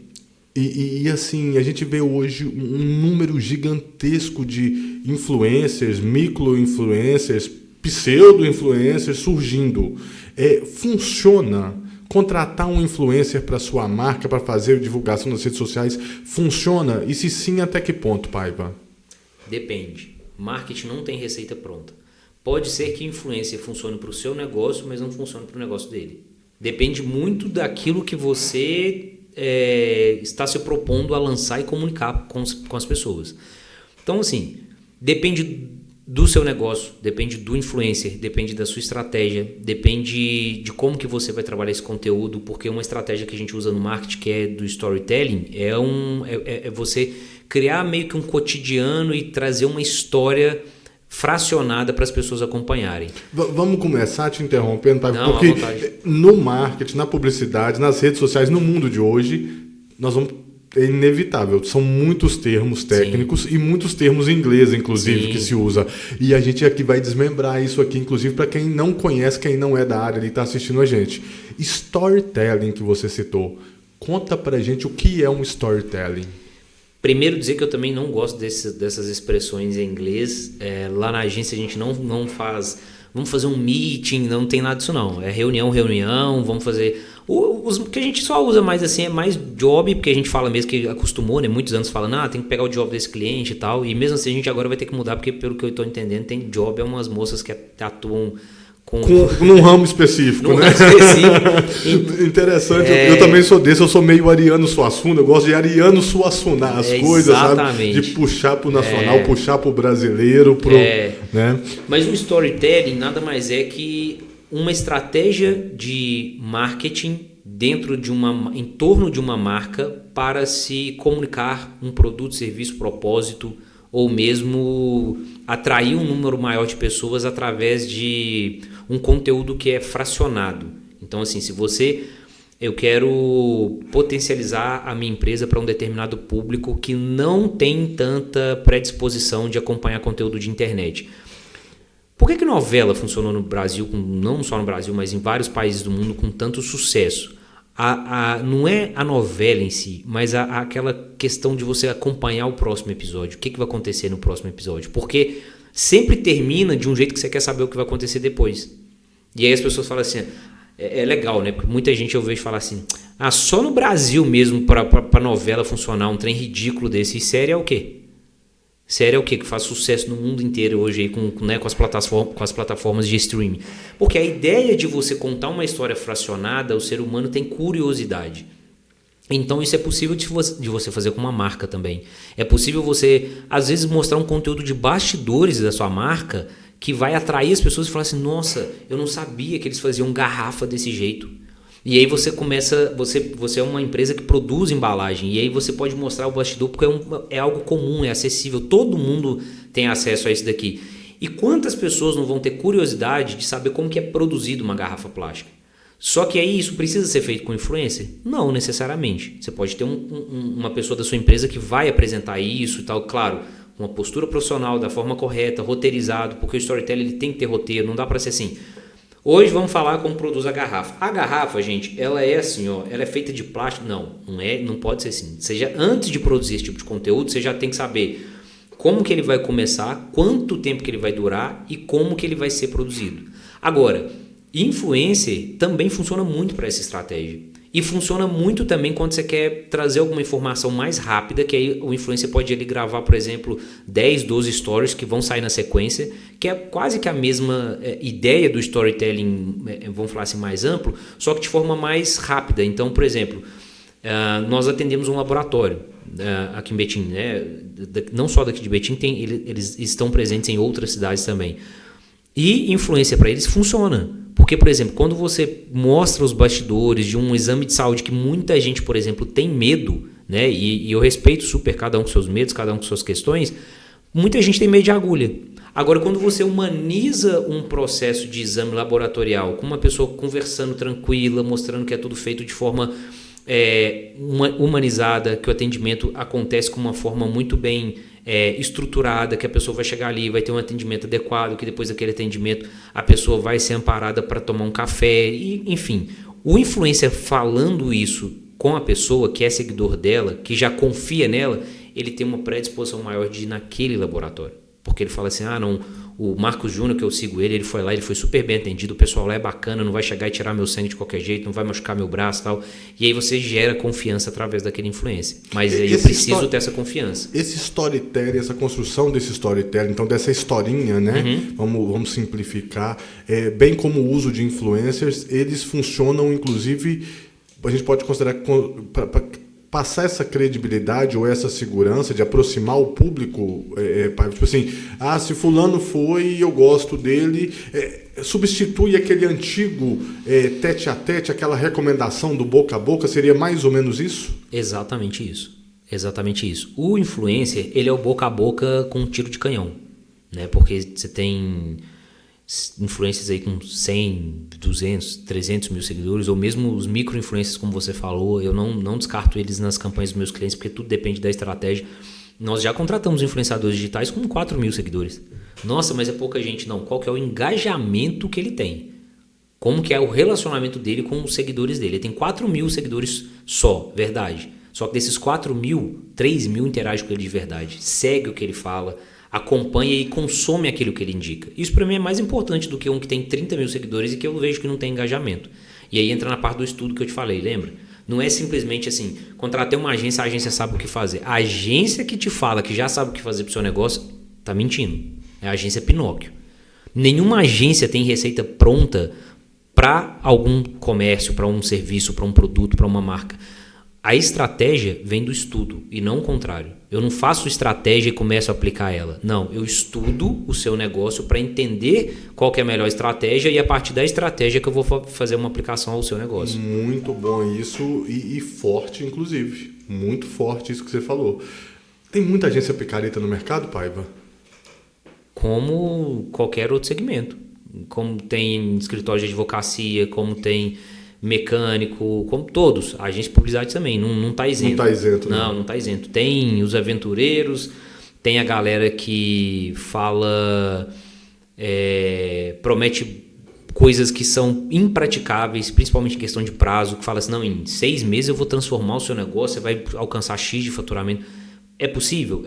E assim, a gente vê hoje um número gigantesco de influencers, micro-influencers, pseudo-influencers surgindo. Funciona contratar um influencer para sua marca, para fazer divulgação nas redes sociais, funciona? E se sim, até que ponto, Paiva? Depende. Marketing não tem receita pronta. Pode ser que influencer funcione para o seu negócio, mas não funcione para o negócio dele. Depende muito daquilo que você está se propondo a lançar e comunicar com as pessoas. Então, assim, depende do seu negócio, depende do influencer, depende da sua estratégia, depende de como que você vai trabalhar esse conteúdo, porque uma estratégia que a gente usa no marketing, que é do storytelling, é você criar meio que um cotidiano e trazer uma história fracionada para as pessoas acompanharem. Vamos começar te interrompendo, tá? Não, porque no marketing, na publicidade, nas redes sociais, no mundo de hoje, é inevitável, são muitos termos técnicos. Sim. E muitos termos em inglês, inclusive, sim, que se usa. E a gente aqui vai desmembrar isso aqui, inclusive, para quem não conhece, quem não é da área e está assistindo a gente. Storytelling que você citou, conta pra gente o que é um storytelling. Primeiro dizer que eu também não gosto dessas expressões em inglês. Lá na agência a gente não faz, vamos fazer um meeting, não tem nada disso não. É reunião, vamos fazer... O que a gente só usa mais assim é mais job, porque a gente fala mesmo que acostumou, né? Muitos anos falando, tem que pegar o job desse cliente e tal. E mesmo assim a gente agora vai ter que mudar, porque pelo que eu estou entendendo, tem job, umas moças que atuam num ramo específico, né? Ramo específico. Interessante, eu também sou desse, eu sou meio Ariano Suassuna, eu gosto de Ariano Suassunar as coisas, exatamente. Sabe? De puxar pro nacional, puxar pro brasileiro, né? Mas o storytelling nada mais é que uma estratégia de marketing em torno de uma marca para se comunicar um produto, serviço, propósito, ou mesmo atrair um número maior de pessoas através de um conteúdo que é fracionado. Então, assim, eu quero potencializar a minha empresa para um determinado público que não tem tanta predisposição de acompanhar conteúdo de internet. Por que novela funcionou no Brasil, não só no Brasil, mas em vários países do mundo, com tanto sucesso? Não é a novela em si, mas aquela questão de você acompanhar o próximo episódio. O que vai acontecer no próximo episódio? Porque sempre termina de um jeito que você quer saber o que vai acontecer depois. E aí as pessoas falam assim, é legal, né? Porque muita gente eu vejo falar assim, só no Brasil mesmo para novela funcionar um trem ridículo desse. E série é o quê? Série é o quê? Que faz sucesso no mundo inteiro hoje aí com as plataformas de streaming. Porque a ideia de você contar uma história fracionada, o ser humano tem curiosidade. Então isso é possível de você fazer com uma marca também. É possível você, às vezes, mostrar um conteúdo de bastidores da sua marca que vai atrair as pessoas e falar assim, nossa, eu não sabia que eles faziam garrafa desse jeito. E aí você começa, você é uma empresa que produz embalagem, e aí você pode mostrar o bastidor, porque é algo comum, é acessível, todo mundo tem acesso a isso daqui. E quantas pessoas não vão ter curiosidade de saber como que é produzido uma garrafa plástica? Só que aí isso precisa ser feito com influencer? Não necessariamente. Você pode ter uma pessoa da sua empresa que vai apresentar isso e tal, claro, uma postura profissional, da forma correta, roteirizado, porque o storytelling ele tem que ter roteiro, não dá para ser assim. Hoje vamos falar como produz a garrafa. A garrafa, gente, ela é assim, ó, ela é feita de plástico? Não pode ser assim. Seja antes de produzir esse tipo de conteúdo, você já tem que saber como que ele vai começar, quanto tempo que ele vai durar e como que ele vai ser produzido. Agora, influencer também funciona muito para essa estratégia. E funciona muito também quando você quer trazer alguma informação mais rápida, que aí o influencer pode ele gravar, por exemplo, 10, 12 stories que vão sair na sequência, que é quase que a mesma ideia do storytelling, vamos falar assim, mais amplo, só que de forma mais rápida. Então, por exemplo, nós atendemos um laboratório aqui em Betim, né? Não só daqui de Betim, eles estão presentes em outras cidades também. E influência para eles funciona. Porque, por exemplo, quando você mostra os bastidores de um exame de saúde que muita gente, por exemplo, tem medo, né? E eu respeito super cada um com seus medos, cada um com suas questões, muita gente tem medo de agulha. Agora, quando você humaniza um processo de exame laboratorial com uma pessoa conversando tranquila, mostrando que é tudo feito de forma humanizada, que o atendimento acontece com uma forma muito bem estruturada, que a pessoa vai chegar ali, vai ter um atendimento adequado, que depois daquele atendimento a pessoa vai ser amparada para tomar um café, e, enfim. O influencer falando isso com a pessoa que é seguidor dela, que já confia nela, ele tem uma predisposição maior de ir naquele laboratório. Porque ele fala assim, o Marcos Júnior, que eu sigo ele foi lá, ele foi super bem atendido, o pessoal lá é bacana, não vai chegar e tirar meu sangue de qualquer jeito, não vai machucar meu braço e tal. E aí você gera confiança através daquele influencer. Mas aí eu preciso ter essa confiança. Esse storytelling, essa construção desse storytelling, então dessa historinha, né? Vamos simplificar. Bem como o uso de influencers, eles funcionam, inclusive, a gente pode considerar passar essa credibilidade ou essa segurança de aproximar o público, tipo assim, se fulano foi e eu gosto dele, substitui aquele antigo tete a tete, aquela recomendação do boca a boca, seria mais ou menos isso? Exatamente isso. O influencer, ele é o boca a boca com um tiro de canhão, né? Porque você tem influencers aí com 100, 200, 300 mil seguidores, ou mesmo os micro-influencers, como você falou, eu não descarto eles nas campanhas dos meus clientes, porque tudo depende da estratégia. Nós já contratamos influenciadores digitais com 4 mil seguidores. Nossa, mas é pouca gente. Não, qual que é o engajamento que ele tem? Como que é o relacionamento dele com os seguidores dele? Ele tem 4 mil seguidores só, verdade. Só que desses 4 mil, 3 mil interagem com ele de verdade, segue o que ele fala, acompanha e consome aquilo que ele indica. Isso para mim é mais importante do que um que tem 30 mil seguidores e que eu vejo que não tem engajamento. E aí entra na parte do estudo que eu te falei, lembra? Não é simplesmente assim, contratei uma agência, a agência sabe o que fazer. A agência que te fala que já sabe o que fazer pro seu negócio, tá mentindo. É a agência Pinóquio. Nenhuma agência tem receita pronta para algum comércio, para um serviço, para um produto, para uma marca. A estratégia vem do estudo e não o contrário. Eu não faço estratégia e começo a aplicar ela. Não, eu estudo o seu negócio para entender qual que é a melhor estratégia e a partir da estratégia que eu vou fazer uma aplicação ao seu negócio. Muito bom isso e forte, inclusive. Muito forte isso que você falou. Tem muita agência picareta no mercado, Paiva? Como qualquer outro segmento. Como tem escritório de advocacia, como tem mecânico, como todos. A agência de publicidade também, não está isento. Não está isento. Não está isento. Tem os aventureiros, tem a galera que fala, promete coisas que são impraticáveis, principalmente em questão de prazo, que fala assim, não, em 6 meses eu vou transformar o seu negócio, você vai alcançar X de faturamento. É possível,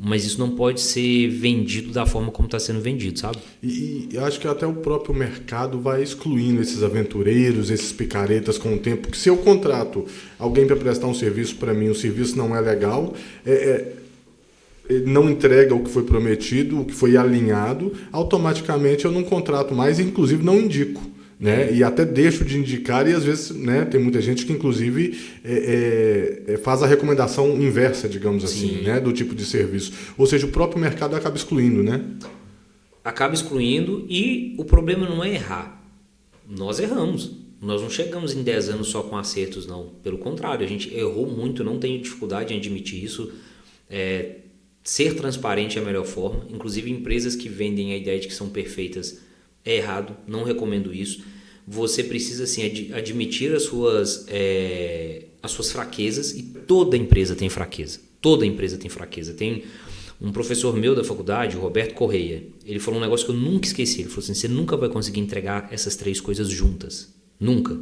mas isso não pode ser vendido da forma como está sendo vendido, sabe? E eu acho que até o próprio mercado vai excluindo esses aventureiros, esses picaretas com o tempo, porque se eu contrato alguém para prestar um serviço para mim, o serviço não é legal, ele não entrega o que foi prometido, o que foi alinhado, automaticamente eu não contrato mais e inclusive não indico. Né? E até deixo de indicar e às vezes, né, tem muita gente que inclusive faz a recomendação inversa, digamos assim, né, do tipo de serviço. Ou seja, o próprio mercado acaba excluindo, né? acaba excluindo e o problema não é errar. Nós erramos. Nós não chegamos em 10 anos só com acertos, não. Pelo contrário, a gente errou muito, não tenho dificuldade em admitir isso. Ser transparente é a melhor forma. Inclusive, empresas que vendem a ideia de que são perfeitas é errado, não recomendo isso. Você precisa, sim, admitir as suas fraquezas, e toda empresa tem fraqueza. Toda empresa tem fraqueza. Tem um professor meu da faculdade, o Roberto Correia, ele falou um negócio que eu nunca esqueci. Ele falou assim, você nunca vai conseguir entregar essas 3 coisas juntas. Nunca.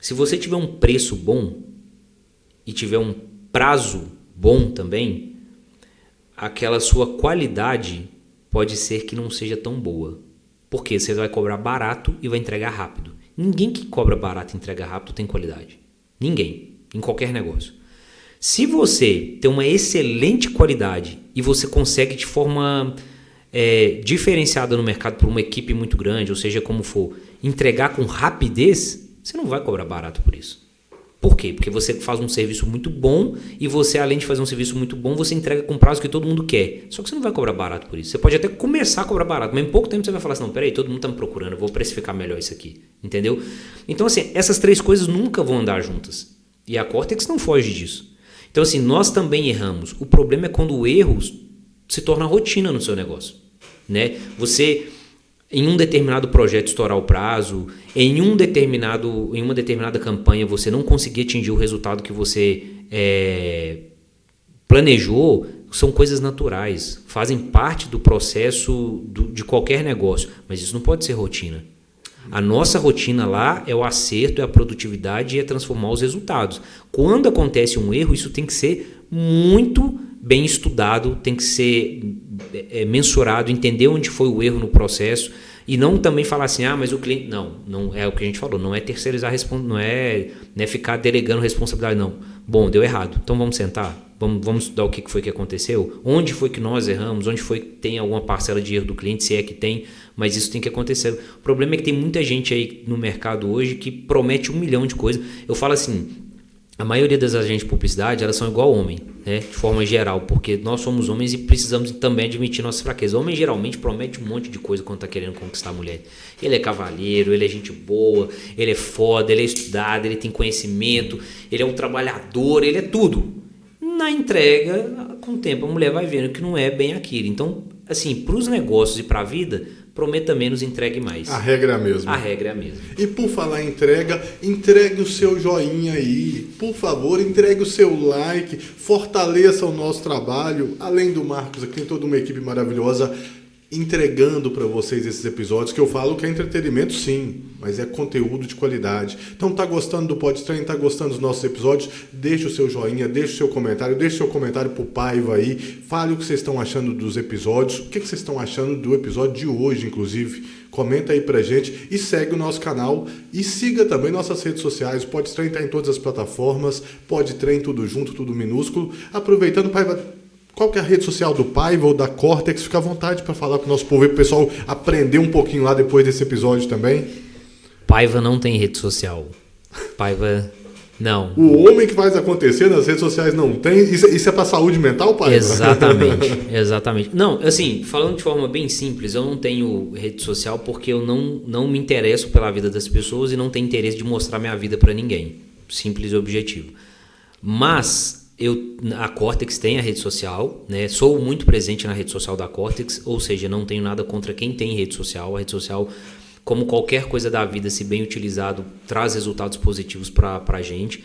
Se você tiver um preço bom e tiver um prazo bom também, aquela sua qualidade pode ser que não seja tão boa. Porque você vai cobrar barato e vai entregar rápido. Ninguém que cobra barato e entrega rápido tem qualidade. Ninguém. Em qualquer negócio. Se você tem uma excelente qualidade e você consegue de forma diferenciada no mercado por uma equipe muito grande, ou seja, como for, entregar com rapidez, você não vai cobrar barato por isso. Por quê? Porque você faz um serviço muito bom e você, além de fazer um serviço muito bom, você entrega com prazo que todo mundo quer. Só que você não vai cobrar barato por isso. Você pode até começar a cobrar barato, mas em pouco tempo você vai falar assim, não, peraí, todo mundo está me procurando, eu vou precificar melhor isso aqui. Entendeu? Então, assim, essas 3 coisas nunca vão andar juntas. E a Cortex não foge disso. Então, assim, nós também erramos. O problema é quando o erro se torna rotina no seu negócio. Né? Você, em um determinado projeto, estourar o prazo, em uma determinada campanha, você não conseguir atingir o resultado que você planejou, são coisas naturais, fazem parte do processo de qualquer negócio, mas isso não pode ser rotina. A nossa rotina lá é o acerto, é a produtividade e é transformar os resultados. Quando acontece um erro, isso tem que ser muito bem estudado, tem que ser mensurado, entender onde foi o erro no processo e não também falar assim, mas o cliente... Não é o que a gente falou, não é terceirizar, não é ficar delegando responsabilidade, não. Bom, deu errado, então vamos sentar, vamos estudar o que foi que aconteceu, onde foi que nós erramos, onde foi que tem alguma parcela de erro do cliente, se é que tem, mas isso tem que acontecer. O problema é que tem muita gente aí no mercado hoje que promete 1 milhão de coisas. Eu falo assim, a maioria das agentes de publicidade, elas são igual homem, né? De forma geral, porque nós somos homens e precisamos também admitir nossas fraquezas. O homem geralmente promete um monte de coisa quando está querendo conquistar a mulher. Ele é cavalheiro, ele é gente boa, ele é foda, ele é estudado, ele tem conhecimento, ele é um trabalhador, ele é tudo. Na entrega, com o tempo, a mulher vai vendo que não é bem aquilo. Então, assim, para os negócios e para a vida, prometa menos, entregue mais. A regra é a mesma. A regra é a mesma. E por falar em entrega, entregue o seu joinha aí. Por favor, entregue o seu like, fortaleça o nosso trabalho. Além do Marcos, aqui tem toda uma equipe maravilhosa entregando para vocês esses episódios, que eu falo que é entretenimento sim, mas é conteúdo de qualidade. Então tá gostando do PodTrein, tá gostando dos nossos episódios? Deixa o seu joinha, deixa o seu comentário pro Paiva aí, fale o que vocês estão achando dos episódios, o que vocês estão achando do episódio de hoje, inclusive. Comenta aí pra gente e segue o nosso canal e siga também nossas redes sociais. O PodTrein tá em todas as plataformas, PodTrein tudo junto, tudo minúsculo. Aproveitando, Paiva, qual que é a rede social do Paiva ou da Cortex? Fica à vontade para falar com o nosso povo e para o pessoal aprender um pouquinho lá depois desse episódio também. Paiva não tem rede social. Paiva, não. O homem que faz acontecer nas redes sociais não tem. Isso é para saúde mental, Paiva? Exatamente. Não, assim, falando de forma bem simples, eu não tenho rede social porque eu não me interesso pela vida das pessoas e não tenho interesse de mostrar minha vida para ninguém. Simples e objetivo. Mas a Cortex tem a rede social, né? Sou muito presente na rede social da Cortex, ou seja, não tenho nada contra quem tem rede social. A rede social, como qualquer coisa da vida, se bem utilizado, traz resultados positivos para a gente.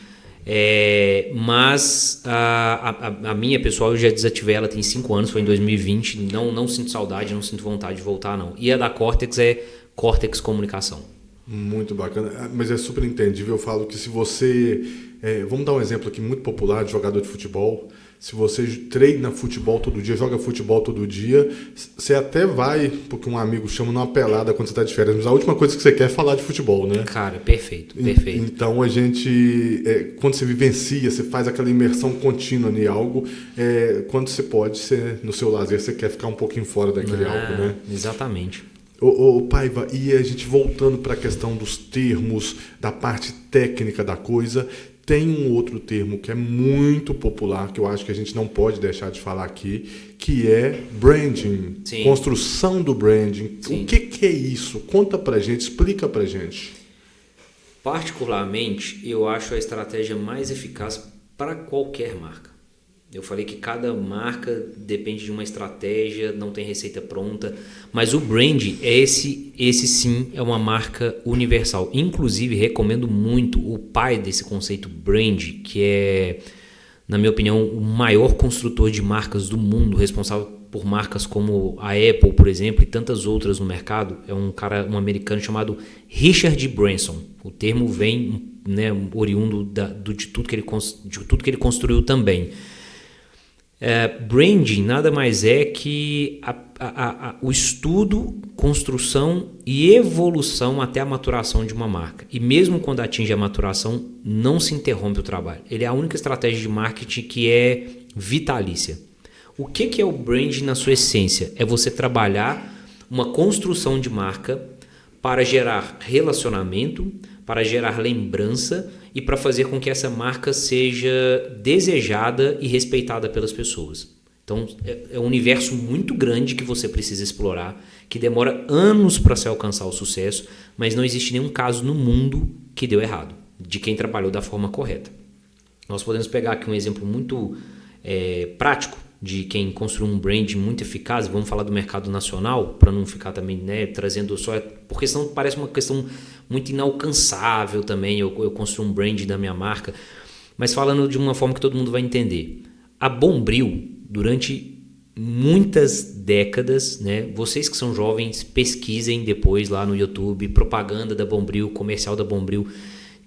Mas a minha, pessoal, eu já desativei ela tem 5 anos, foi em 2020. Não sinto saudade, não sinto vontade de voltar, não. E a da Cortex é Cortex Comunicação. Muito bacana, mas é super entendível. Eu falo que se você... vamos dar um exemplo aqui muito popular de jogador de futebol. Se você treina futebol todo dia, joga futebol todo dia, você até vai, porque um amigo chama numa pelada quando você está de férias, mas a última coisa que você quer é falar de futebol, né? Cara, perfeito. Então a gente, quando você vivencia, você faz aquela imersão contínua em algo, quando você pode, no seu lazer, você quer ficar um pouquinho fora daquele algo, né? Exatamente. Ô, Paiva, e a gente voltando para a questão dos termos, da parte técnica da coisa, tem um outro termo que é muito popular, que eu acho que a gente não pode deixar de falar aqui, que é branding, Sim. Construção do branding. Sim. O que é isso? Conta pra gente, explica pra gente. Particularmente, eu acho a estratégia mais eficaz para qualquer marca. Eu falei que cada marca depende de uma estratégia, não tem receita pronta, mas o brand é esse sim é uma marca universal. Inclusive, recomendo muito o pai desse conceito brand, que é, na minha opinião, o maior construtor de marcas do mundo, responsável por marcas como a Apple, por exemplo, e tantas outras no mercado. É um americano chamado Richard Branson. O termo vem, né, oriundo de tudo que ele construiu também. Branding nada mais é que o estudo, construção e evolução até a maturação de uma marca. E mesmo quando atinge a maturação, não se interrompe o trabalho. Ele é a única estratégia de marketing que é vitalícia. O que é o branding na sua essência? É você trabalhar uma construção de marca para gerar relacionamento, para gerar lembrança e para fazer com que essa marca seja desejada e respeitada pelas pessoas. Então, é um universo muito grande que você precisa explorar, que demora anos para se alcançar o sucesso, mas não existe nenhum caso no mundo que deu errado, de quem trabalhou da forma correta. Nós podemos pegar aqui um exemplo muito prático de quem construiu um brand muito eficaz. Vamos falar do mercado nacional, para não ficar também, né, trazendo só... Porque senão parece uma questão muito inalcançável também, eu construo um brand da minha marca. Mas falando de uma forma que todo mundo vai entender. A Bombril, durante muitas décadas, né, vocês que são jovens, pesquisem depois lá no YouTube, propaganda da Bombril, comercial da Bombril,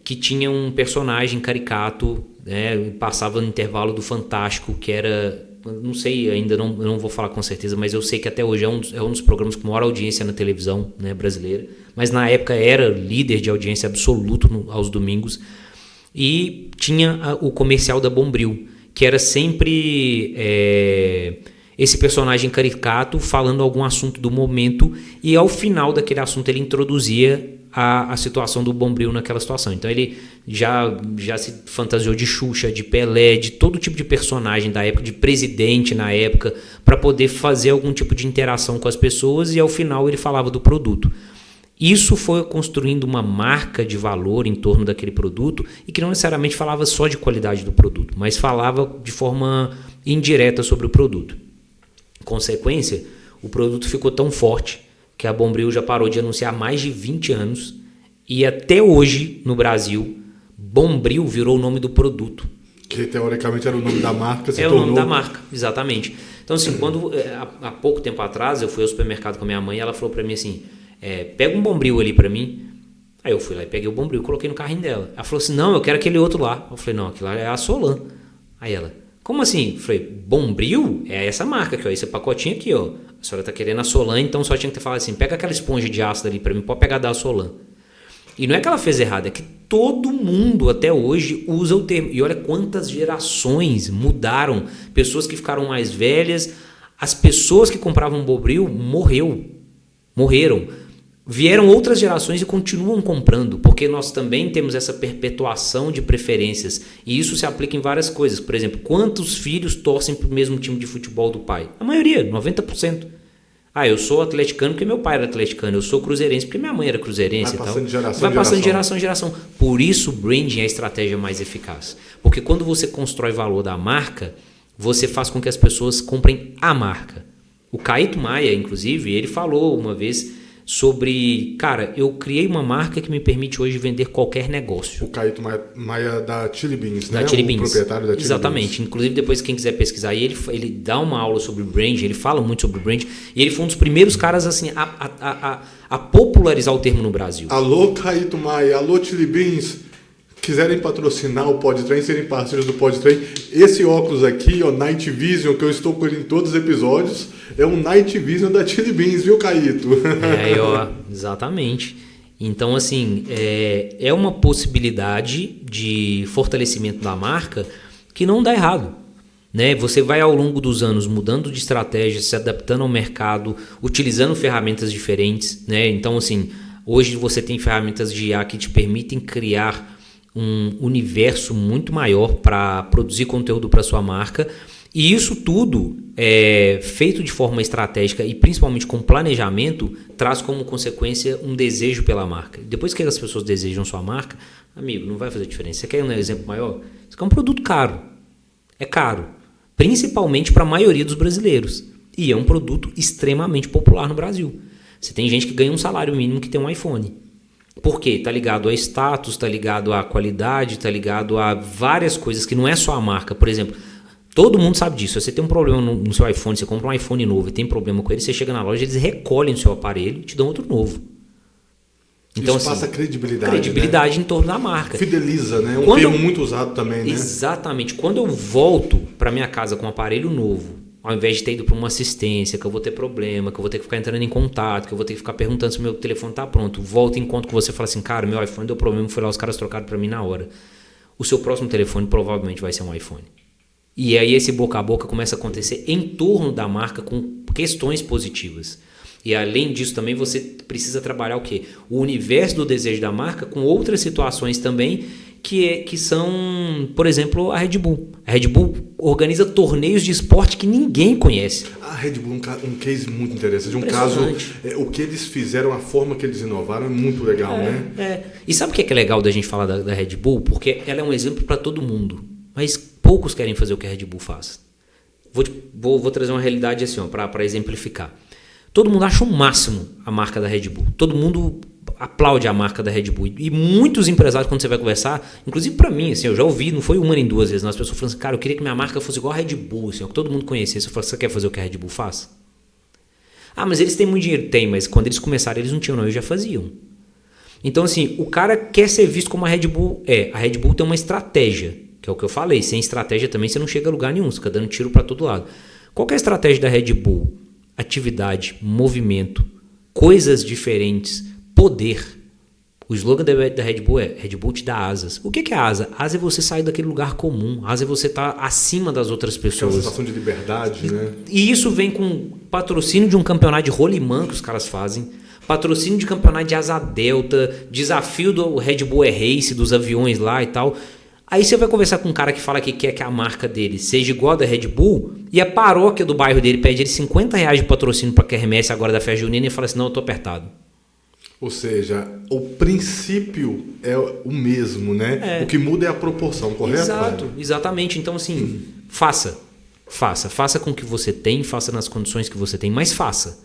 que tinha um personagem caricato, né, passava no intervalo do Fantástico, que era... Não sei, ainda não vou falar com certeza, mas eu sei que até hoje é um dos programas com maior audiência na televisão, né, brasileira. Mas na época era líder de audiência absoluto aos domingos. E tinha o comercial da Bombril, que era sempre esse personagem caricato falando algum assunto do momento, e ao final daquele assunto ele introduzia a situação do Bombril naquela situação. Então ele já se fantasiou de Xuxa, de Pelé, de todo tipo de personagem da época, de presidente na época, para poder fazer algum tipo de interação com as pessoas, e ao final ele falava do produto. Isso foi construindo uma marca de valor em torno daquele produto, e que não necessariamente falava só de qualidade do produto, mas falava de forma indireta sobre o produto. Consequência, o produto ficou tão forte que a Bombril já parou de anunciar há mais de 20 anos, e até hoje, no Brasil, Bombril virou o nome do produto. Que teoricamente era o nome da marca, o nome da marca, exatamente. Então, assim, quando há pouco tempo atrás eu fui ao supermercado com a minha mãe, e ela falou pra mim assim, pega um Bombril ali pra mim. Aí eu fui lá e peguei o Bombril, coloquei no carrinho dela. Ela falou assim, não, eu quero aquele outro lá. Eu falei, não, aquilo lá é a Solan. Aí ela, como assim? Eu falei, Bombril é essa marca aqui, ó, esse pacotinho aqui, ó. A senhora tá querendo a Solan, então só tinha que ter falado assim, pega aquela esponja de ácido ali pra mim, pode pegar da Solan. E não é que ela fez errado, é que todo mundo até hoje usa o termo. E olha quantas gerações mudaram. Pessoas que ficaram mais velhas, as pessoas que compravam Bombril morreram. Vieram outras gerações e continuam comprando, porque nós também temos essa perpetuação de preferências. E isso se aplica em várias coisas. Por exemplo, quantos filhos torcem para o mesmo time de futebol do pai? A maioria, 90%. Eu sou atleticano porque meu pai era atleticano. Eu sou cruzeirense porque minha mãe era cruzeirense. Vai passando de geração Vai passando de geração em geração. Por isso o branding é a estratégia mais eficaz. Porque quando você constrói valor da marca, você faz com que as pessoas comprem a marca. O Caíto Maia, inclusive, ele falou uma vez sobre, cara, eu criei uma marca que me permite hoje vender qualquer negócio. O Caíto Maia da Chili Beans, né? Da Chili Beans. O proprietário da Chili Exatamente. Beans. Inclusive, depois quem quiser pesquisar aí, ele dá uma aula sobre brand, ele fala muito sobre brand, e ele foi um dos primeiros caras assim a popularizar o termo no Brasil. Alô, Caíto Maia, alô, Chili Beans. Quiserem patrocinar o Podtrem, serem parceiros do Podtrem, esse óculos aqui, ó, Night Vision, que eu estou com ele em todos os episódios, é um Night Vision da Chili Beans, viu, Caíto? Exatamente. Então, assim, é uma possibilidade de fortalecimento da marca que não dá errado. né? Você vai ao longo dos anos mudando de estratégia, se adaptando ao mercado, utilizando ferramentas diferentes, né? Então, assim, hoje você tem ferramentas de IA que te permitem criar um universo muito maior para produzir conteúdo para sua marca. E isso tudo, feito de forma estratégica e principalmente com planejamento, traz como consequência um desejo pela marca. Depois que as pessoas desejam sua marca, amigo, não vai fazer diferença. Você quer um exemplo maior? Isso aqui é um produto caro. É caro. Principalmente para a maioria dos brasileiros. E é um produto extremamente popular no Brasil. Você tem gente que ganha um salário mínimo que tem um iPhone. Por quê? Está ligado a status, está ligado à qualidade, está ligado a várias coisas que não é só a marca. Por exemplo, todo mundo sabe disso. Se você tem um problema no seu iPhone, você compra um iPhone novo e tem problema com ele, você chega na loja, eles recolhem o seu aparelho e te dão outro novo. Então, isso passa credibilidade. Credibilidade, né? Em torno da marca. Fideliza, né? Um termo muito usado também, né? Exatamente. Quando eu volto para minha casa com um aparelho novo, ao invés de ter ido para uma assistência, que eu vou ter problema, que eu vou ter que ficar entrando em contato, que eu vou ter que ficar perguntando se o meu telefone está pronto, volta em encontro com você e fala assim, cara, meu iPhone deu problema, foi lá, os caras trocaram para mim na hora. O seu próximo telefone provavelmente vai ser um iPhone. E aí esse boca a boca começa a acontecer em torno da marca com questões positivas. E além disso também você precisa trabalhar o quê? O universo do desejo da marca com outras situações também que são, por exemplo, a Red Bull. A Red Bull organiza torneios de esporte que ninguém conhece. A Red Bull é um case muito interessante. Um caso, o que eles fizeram, a forma que eles inovaram é muito legal, né? E sabe o que é legal da gente falar da Red Bull? Porque ela é um exemplo para todo mundo. Mas poucos querem fazer o que a Red Bull faz. Vou trazer uma realidade assim, para exemplificar. Todo mundo acha o máximo a marca da Red Bull. Todo mundo aplaude a marca da Red Bull. E muitos empresários, quando você vai conversar, inclusive para mim, assim, eu já ouvi, não foi uma nem duas vezes, as pessoas falando assim, cara, eu queria que minha marca fosse igual a Red Bull, assim, que todo mundo conhecesse. Eu falo, você quer fazer o que a Red Bull faz? Ah, mas eles têm muito dinheiro. Tem, mas quando eles começaram, eles não tinham, não, eles já faziam. Então, assim, o cara quer ser visto como a Red Bull é. A Red Bull tem uma estratégia, que é o que eu falei. Sem estratégia também você não chega a lugar nenhum, você fica dando tiro para todo lado. Qual que é a estratégia da Red Bull? Atividade, movimento, coisas diferentes, poder. O slogan da Red Bull é Red Bull te dá asas. O que é asa? Asa é você sair daquele lugar comum. Asa é você estar acima das outras pessoas. É uma sensação de liberdade, né? E isso vem com patrocínio de um campeonato de rolimã que os caras fazem, patrocínio de campeonato de asa delta, desafio do Red Bull Race, dos aviões lá e tal. Aí você vai conversar com um cara que fala que quer que a marca dele seja igual a da Red Bull e a paróquia do bairro dele pede ele R$50 de patrocínio para a quermesse agora da festa junina e fala assim, não, eu tô apertado. Ou seja, o princípio é o mesmo, né? O que muda é a proporção, correto? Exato, exatamente. Então, assim, faça com o que você tem, faça nas condições que você tem, mas faça.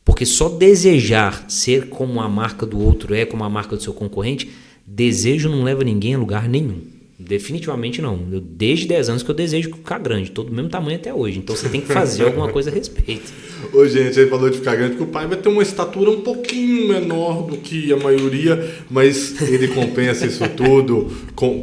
Porque só desejar ser como a marca do outro é, como a marca do seu concorrente, desejo não leva ninguém a lugar nenhum. Definitivamente não. Desde 10 anos que eu desejo ficar grande, todo do mesmo tamanho até hoje. Então você tem que fazer alguma coisa a respeito. Ô, gente, ele falou de ficar grande, porque o pai vai ter uma estatura um pouquinho menor do que a maioria, mas ele compensa isso tudo com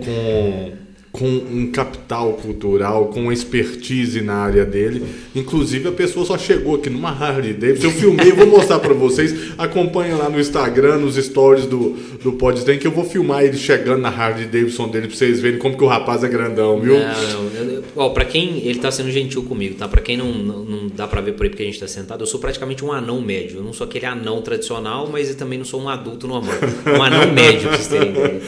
um capital cultural, com expertise na área dele. Inclusive, a pessoa só chegou aqui numa Harley Davidson. Eu filmei, vou mostrar para vocês. Acompanhem lá no Instagram, nos stories do Podtrem, que eu vou filmar ele chegando na Harley Davidson dele, para vocês verem como que o rapaz é grandão, viu? Não. Para quem... Ele tá sendo gentil comigo, tá? Para quem não dá para ver por aí porque a gente tá sentado, eu sou praticamente um anão médio. Eu não sou aquele anão tradicional, mas eu também não sou um adulto normal. Um anão médio, pra vocês terem ideia.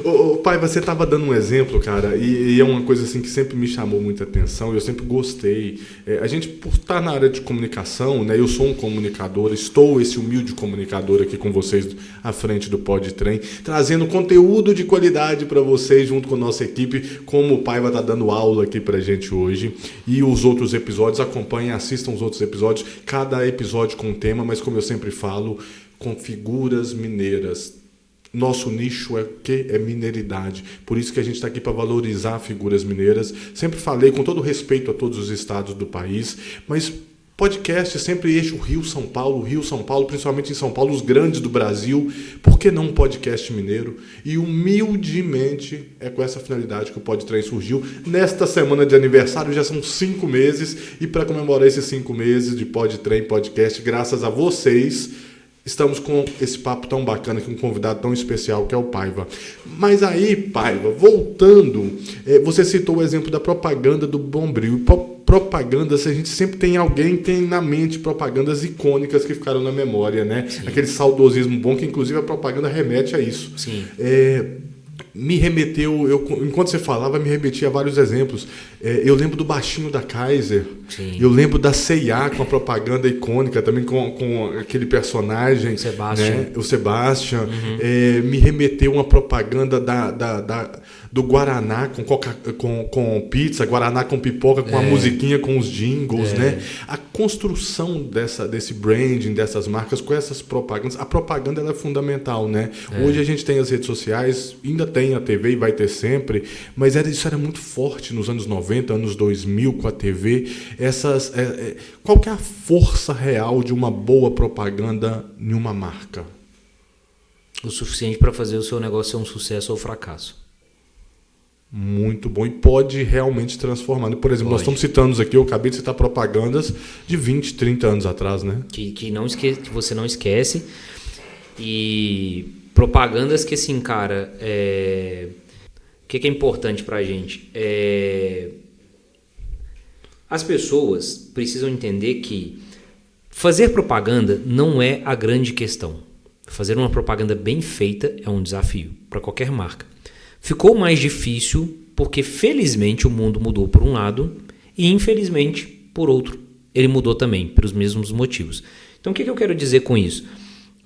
Ô, pai, você tava dando um exemplo, cara, e é uma coisa assim que sempre me chamou muita atenção, eu sempre gostei. A gente, por estar na área de comunicação, né, eu sou um comunicador, estou esse humilde comunicador aqui com vocês à frente do Podtrem, trazendo conteúdo de qualidade para vocês junto com a nossa equipe, como o pai vai estar dando aula aqui pra gente hoje. E os outros episódios, acompanhem, assistam os outros episódios, cada episódio com um tema, mas como eu sempre falo, com figuras mineiras. Nosso nicho é o quê? É mineiridade. Por isso que a gente está aqui para valorizar figuras mineiras. Sempre falei com todo respeito a todos os estados do país, mas podcast sempre eixo Rio-São Paulo, principalmente em São Paulo, os grandes do Brasil. Por que não um podcast mineiro? E humildemente é com essa finalidade que o Podtrem surgiu. Nesta semana de aniversário já são 5 meses e para comemorar esses 5 meses de Podtrem Podcast, graças a vocês, estamos com esse papo tão bacana, com um convidado tão especial que é o Paiva. Mas aí, Paiva, voltando, você citou o exemplo da propaganda do Bombril. Propagandas, a gente sempre tem alguém que tem na mente propagandas icônicas que ficaram na memória, né? Sim. Aquele saudosismo bom, que inclusive a propaganda remete a isso. Sim. Me remeteu, enquanto você falava, me remetia a vários exemplos. Eu lembro do baixinho da Kaiser. Sim. Eu lembro da C&A com a propaganda icônica também, com aquele personagem, o Sebastian. Uhum. Me remeteu uma propaganda do Guaraná com pizza, Guaraná com pipoca, com a musiquinha, com os jingles, né? A construção desse branding, dessas marcas com essas propagandas. A propaganda ela é fundamental, né? Hoje a gente tem as redes sociais, ainda tem a TV e vai ter sempre, mas isso era muito forte nos anos 90, anos 2000 com a TV. Qual que é a força real de uma boa propaganda em uma marca? O suficiente para fazer o seu negócio ser um sucesso ou fracasso. Muito bom, e pode realmente transformar. Por exemplo, nós estamos citando aqui, eu acabei de citar propagandas de 20, 30 anos atrás, né? Que você não esquece. E propagandas que, assim, cara, o que é importante pra gente? As pessoas precisam entender que fazer propaganda não é a grande questão. Fazer uma propaganda bem feita é um desafio para qualquer marca. Ficou mais difícil porque, felizmente, o mundo mudou por um lado e, infelizmente, por outro. Ele mudou também, pelos mesmos motivos. Então, o que eu quero dizer com isso?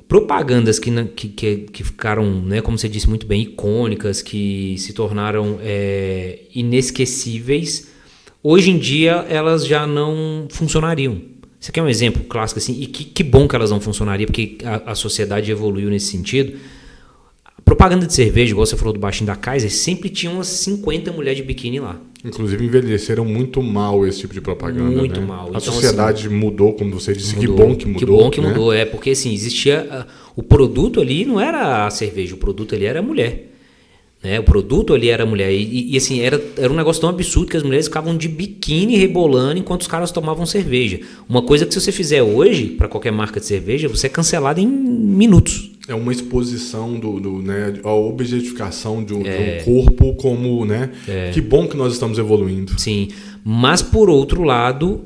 Propagandas que ficaram, né, como você disse muito bem, icônicas, que se tornaram inesquecíveis, hoje em dia elas já não funcionariam. Isso aqui é um exemplo clássico, assim, e que bom que elas não funcionariam, porque a sociedade evoluiu nesse sentido. Propaganda de cerveja, igual você falou do baixinho da Kaiser, sempre tinha umas 50 mulheres de biquíni lá. Inclusive envelheceram muito mal esse tipo de propaganda. Muito né? mal. A sociedade assim, mudou, como você disse, mudou, que bom que mudou. Que bom que mudou, porque assim, existia... O produto ali não era a cerveja, o produto ali era a mulher. Né? O produto ali era a mulher. E assim, era um negócio tão absurdo que as mulheres ficavam de biquíni rebolando enquanto os caras tomavam cerveja. Uma coisa que se você fizer hoje, para qualquer marca de cerveja, você é cancelado em minutos. É uma exposição né, a objetificação de um corpo como, né? Que bom que nós estamos evoluindo. Sim, mas por outro lado,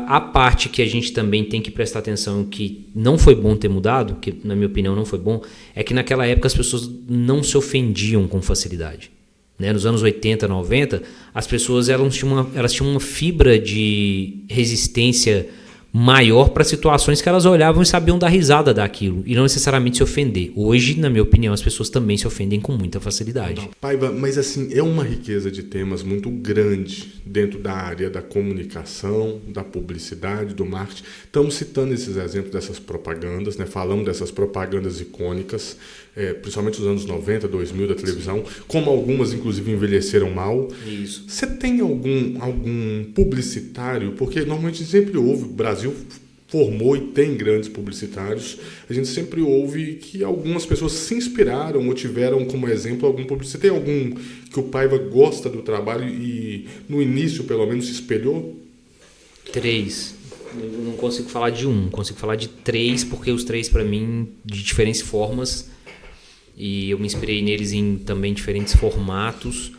a parte que a gente também tem que prestar atenção que não foi bom ter mudado, que na minha opinião não foi bom, é que naquela época as pessoas não se ofendiam com facilidade. Né? Nos anos 80, 90, as pessoas elas tinham uma fibra de resistência maior para situações que elas olhavam e sabiam dar risada daquilo e não necessariamente se ofender. Hoje, na minha opinião, as pessoas também se ofendem com muita facilidade. Paiva, mas assim, é uma riqueza de temas muito grande dentro da área da comunicação, da publicidade, do marketing. Estamos citando esses exemplos dessas propagandas, né? Falamos dessas propagandas icônicas, principalmente nos anos 90, 2000 da televisão, como algumas inclusive envelheceram mal. Isso. Você tem algum publicitário, porque normalmente sempre houve, o Brasil formou e tem grandes publicitários, a gente sempre ouve que algumas pessoas se inspiraram ou tiveram como exemplo algum publicitário. Tem algum que o Paiva gosta do trabalho e no início pelo menos se espelhou? 3. Eu não consigo falar de um, consigo falar de 3, porque os 3 para mim de diferentes formas, e eu me inspirei neles em também diferentes formatos,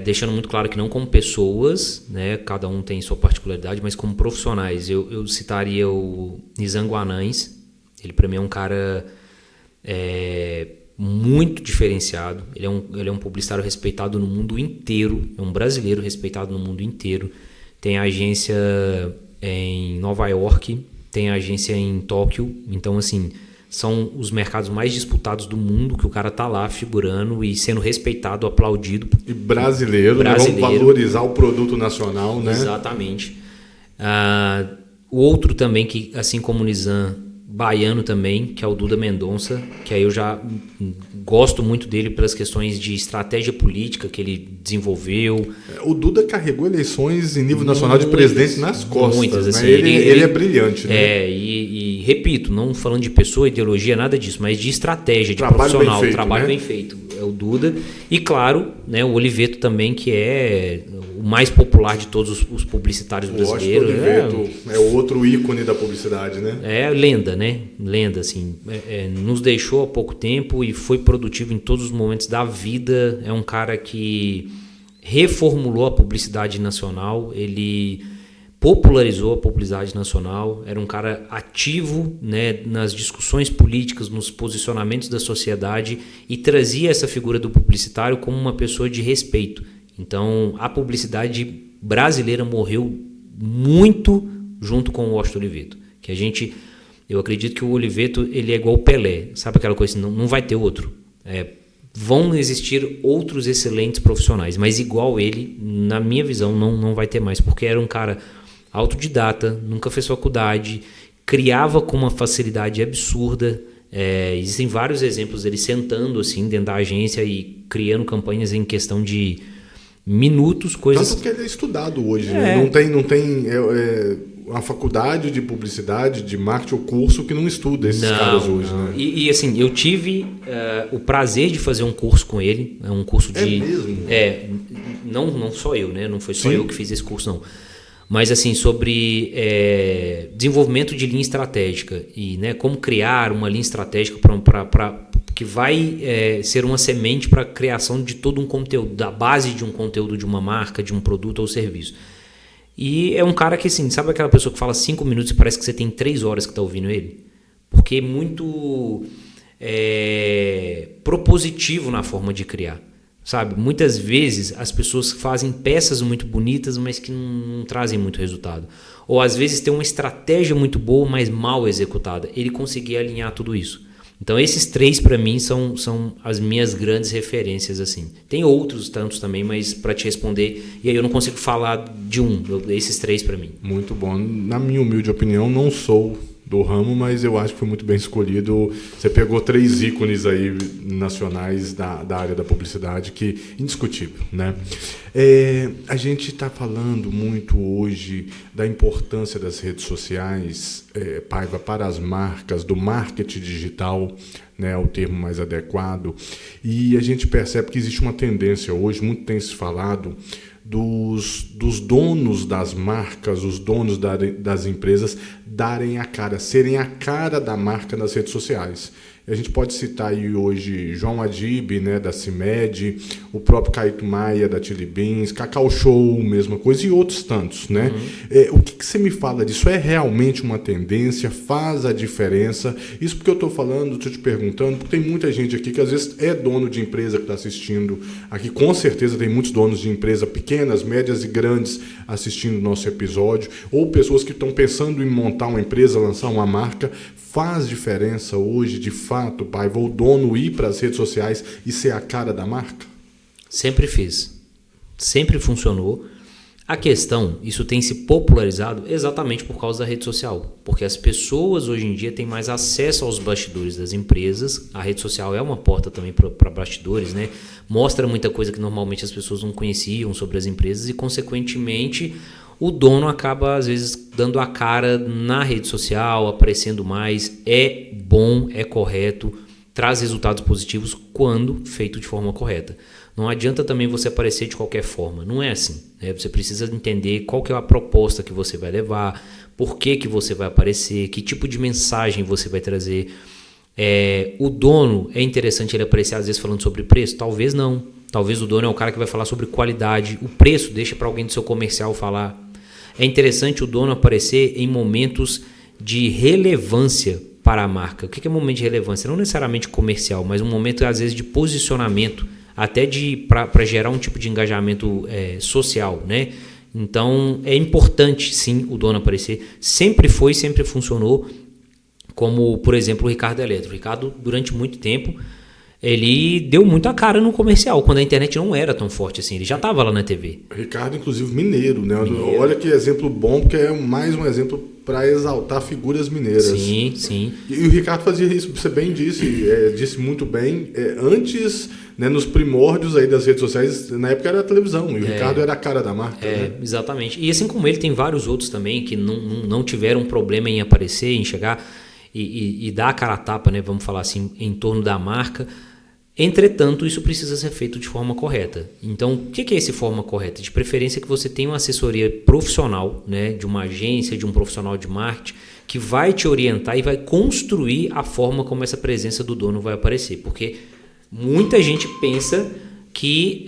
deixando muito claro que não como pessoas, né, cada um tem sua particularidade, mas como profissionais. Eu citaria o Nizam Guanães. Ele para mim é um cara muito diferenciado. Ele é um publicitário respeitado no mundo inteiro, é um brasileiro respeitado no mundo inteiro. Tem agência em Nova York, tem agência em Tóquio, então assim, são os mercados mais disputados do mundo que o cara tá lá figurando e sendo respeitado, aplaudido. E brasileiro. Né? Vamos valorizar o produto nacional, né? Exatamente. O outro também, que assim como o Nizam, baiano também, que é o Duda Mendonça, que aí eu já gosto muito dele pelas questões de estratégia política que ele desenvolveu. O Duda carregou eleições em nível nacional de presidente nas costas. Muitas, né? Assim, ele é brilhante. Né? E repito, não falando de pessoa, ideologia, nada disso, mas de estratégia, de trabalho profissional, bem feito, trabalho né? bem feito. O o Duda, e claro, né, o Oliveto também, que é o mais popular de todos os publicitários brasileiros. O Oliveto é outro ícone da publicidade, né? É lenda, né? Lenda, assim. Nos deixou há pouco tempo e foi produtivo em todos os momentos da vida. É um cara que reformulou a publicidade nacional, ele popularizou a publicidade nacional, era um cara ativo, né, nas discussões políticas, nos posicionamentos da sociedade e trazia essa figura do publicitário como uma pessoa de respeito. Então, a publicidade brasileira morreu muito junto com o Washington Oliveto. Eu acredito que o Oliveto ele é igual o Pelé, sabe aquela coisa assim, não vai ter outro. Vão existir outros excelentes profissionais, mas igual ele, na minha visão, não vai ter mais, porque era um cara autodidata, nunca fez faculdade, criava com uma facilidade absurda. Existem vários exemplos dele sentando assim dentro da agência e criando campanhas em questão de minutos, coisas... Tanto que ele é estudado hoje, né? Não tem uma faculdade de publicidade, de marketing ou curso que não estuda esses caras hoje, né? E assim, eu tive o prazer de fazer um curso com ele, um curso de... É mesmo? Não só eu, né? Não foi só eu que fiz esse curso, não. Mas assim, sobre desenvolvimento de linha estratégica e, né, como criar uma linha estratégica que vai ser uma semente para a criação de todo um conteúdo, da base de um conteúdo de uma marca, de um produto ou serviço. E é um cara que, assim, sabe aquela pessoa que fala 5 minutos e parece que você tem 3 horas que está ouvindo ele? Porque é muito propositivo na forma de criar. Sabe, muitas vezes as pessoas fazem peças muito bonitas, mas que não trazem muito resultado. Ou às vezes tem uma estratégia muito boa, mas mal executada. Ele conseguia alinhar tudo isso. Então esses 3 para mim são as minhas grandes referências, assim. Tem outros tantos também, mas para te responder, e aí eu não consigo falar de esses 3 para mim. Muito bom. Na minha humilde opinião, não sou do ramo, mas eu acho que foi muito bem escolhido. Você pegou 3 ícones aí nacionais da área da publicidade, que indiscutível, né? A gente está falando muito hoje da importância das redes sociais, Paiva, para as marcas, do marketing digital, né, é o termo mais adequado, e a gente percebe que existe uma tendência hoje, muito tem se falado, dos donos das marcas, os donos das empresas darem a cara, serem a cara da marca nas redes sociais. A gente pode citar aí hoje João Adib, né, da CIMED, o próprio Caíto Maia, da Chili Beans, Cacau Show, mesma coisa, e outros tantos, né? O que você me fala disso? É realmente uma tendência? Faz a diferença? Isso porque eu estou falando, estou te perguntando, porque tem muita gente aqui que às vezes é dono de empresa que está assistindo aqui, com certeza tem muitos donos de empresa pequenas, médias e grandes assistindo o nosso episódio, ou pessoas que estão pensando em montar uma empresa, lançar uma marca. Faz diferença hoje, de fato, Paiva, o dono ir para as redes sociais e ser a cara da marca? Sempre fiz. Sempre funcionou. A questão, isso tem se popularizado exatamente por causa da rede social. Porque as pessoas hoje em dia têm mais acesso aos bastidores das empresas. A rede social é uma porta também para bastidores, né? Mostra muita coisa que normalmente as pessoas não conheciam sobre as empresas e, consequentemente, o dono acaba, às vezes, dando a cara na rede social, aparecendo mais. É bom, é correto, traz resultados positivos quando feito de forma correta. Não adianta também você aparecer de qualquer forma, não é assim, né? Você precisa entender qual que é a proposta que você vai levar, por que você vai aparecer, que tipo de mensagem você vai trazer. O dono, é interessante ele aparecer às vezes falando sobre preço? Talvez não. Talvez o dono é o cara que vai falar sobre qualidade. O preço deixa para alguém do seu comercial falar. É interessante o dono aparecer em momentos de relevância para a marca. O que é momento de relevância? Não necessariamente comercial, mas um momento, às vezes, de posicionamento, até para gerar um tipo de engajamento social, né? Então, é importante, sim, o dono aparecer. Sempre foi, sempre funcionou, como, por exemplo, o Ricardo Eletro. O Ricardo, durante muito tempo, ele deu muito a cara no comercial, quando a internet não era tão forte assim. Ele já estava lá na TV. Ricardo, inclusive, mineiro, né? Olha que exemplo bom, porque é mais um exemplo para exaltar figuras mineiras. Sim, sim. E o Ricardo fazia isso, você bem disse muito bem, antes, né, nos primórdios aí das redes sociais, na época era a televisão, e o Ricardo era a cara da marca. Né? Exatamente. E assim como ele, tem vários outros também que não tiveram problema em aparecer, em chegar e dar a cara a tapa, né, vamos falar assim, em torno da marca. Entretanto, isso precisa ser feito de forma correta. Então, o que é esse forma correta? De preferência que você tenha uma assessoria profissional, né, de uma agência, de um profissional de marketing, que vai te orientar e vai construir a forma como essa presença do dono vai aparecer. Porque muita gente pensa que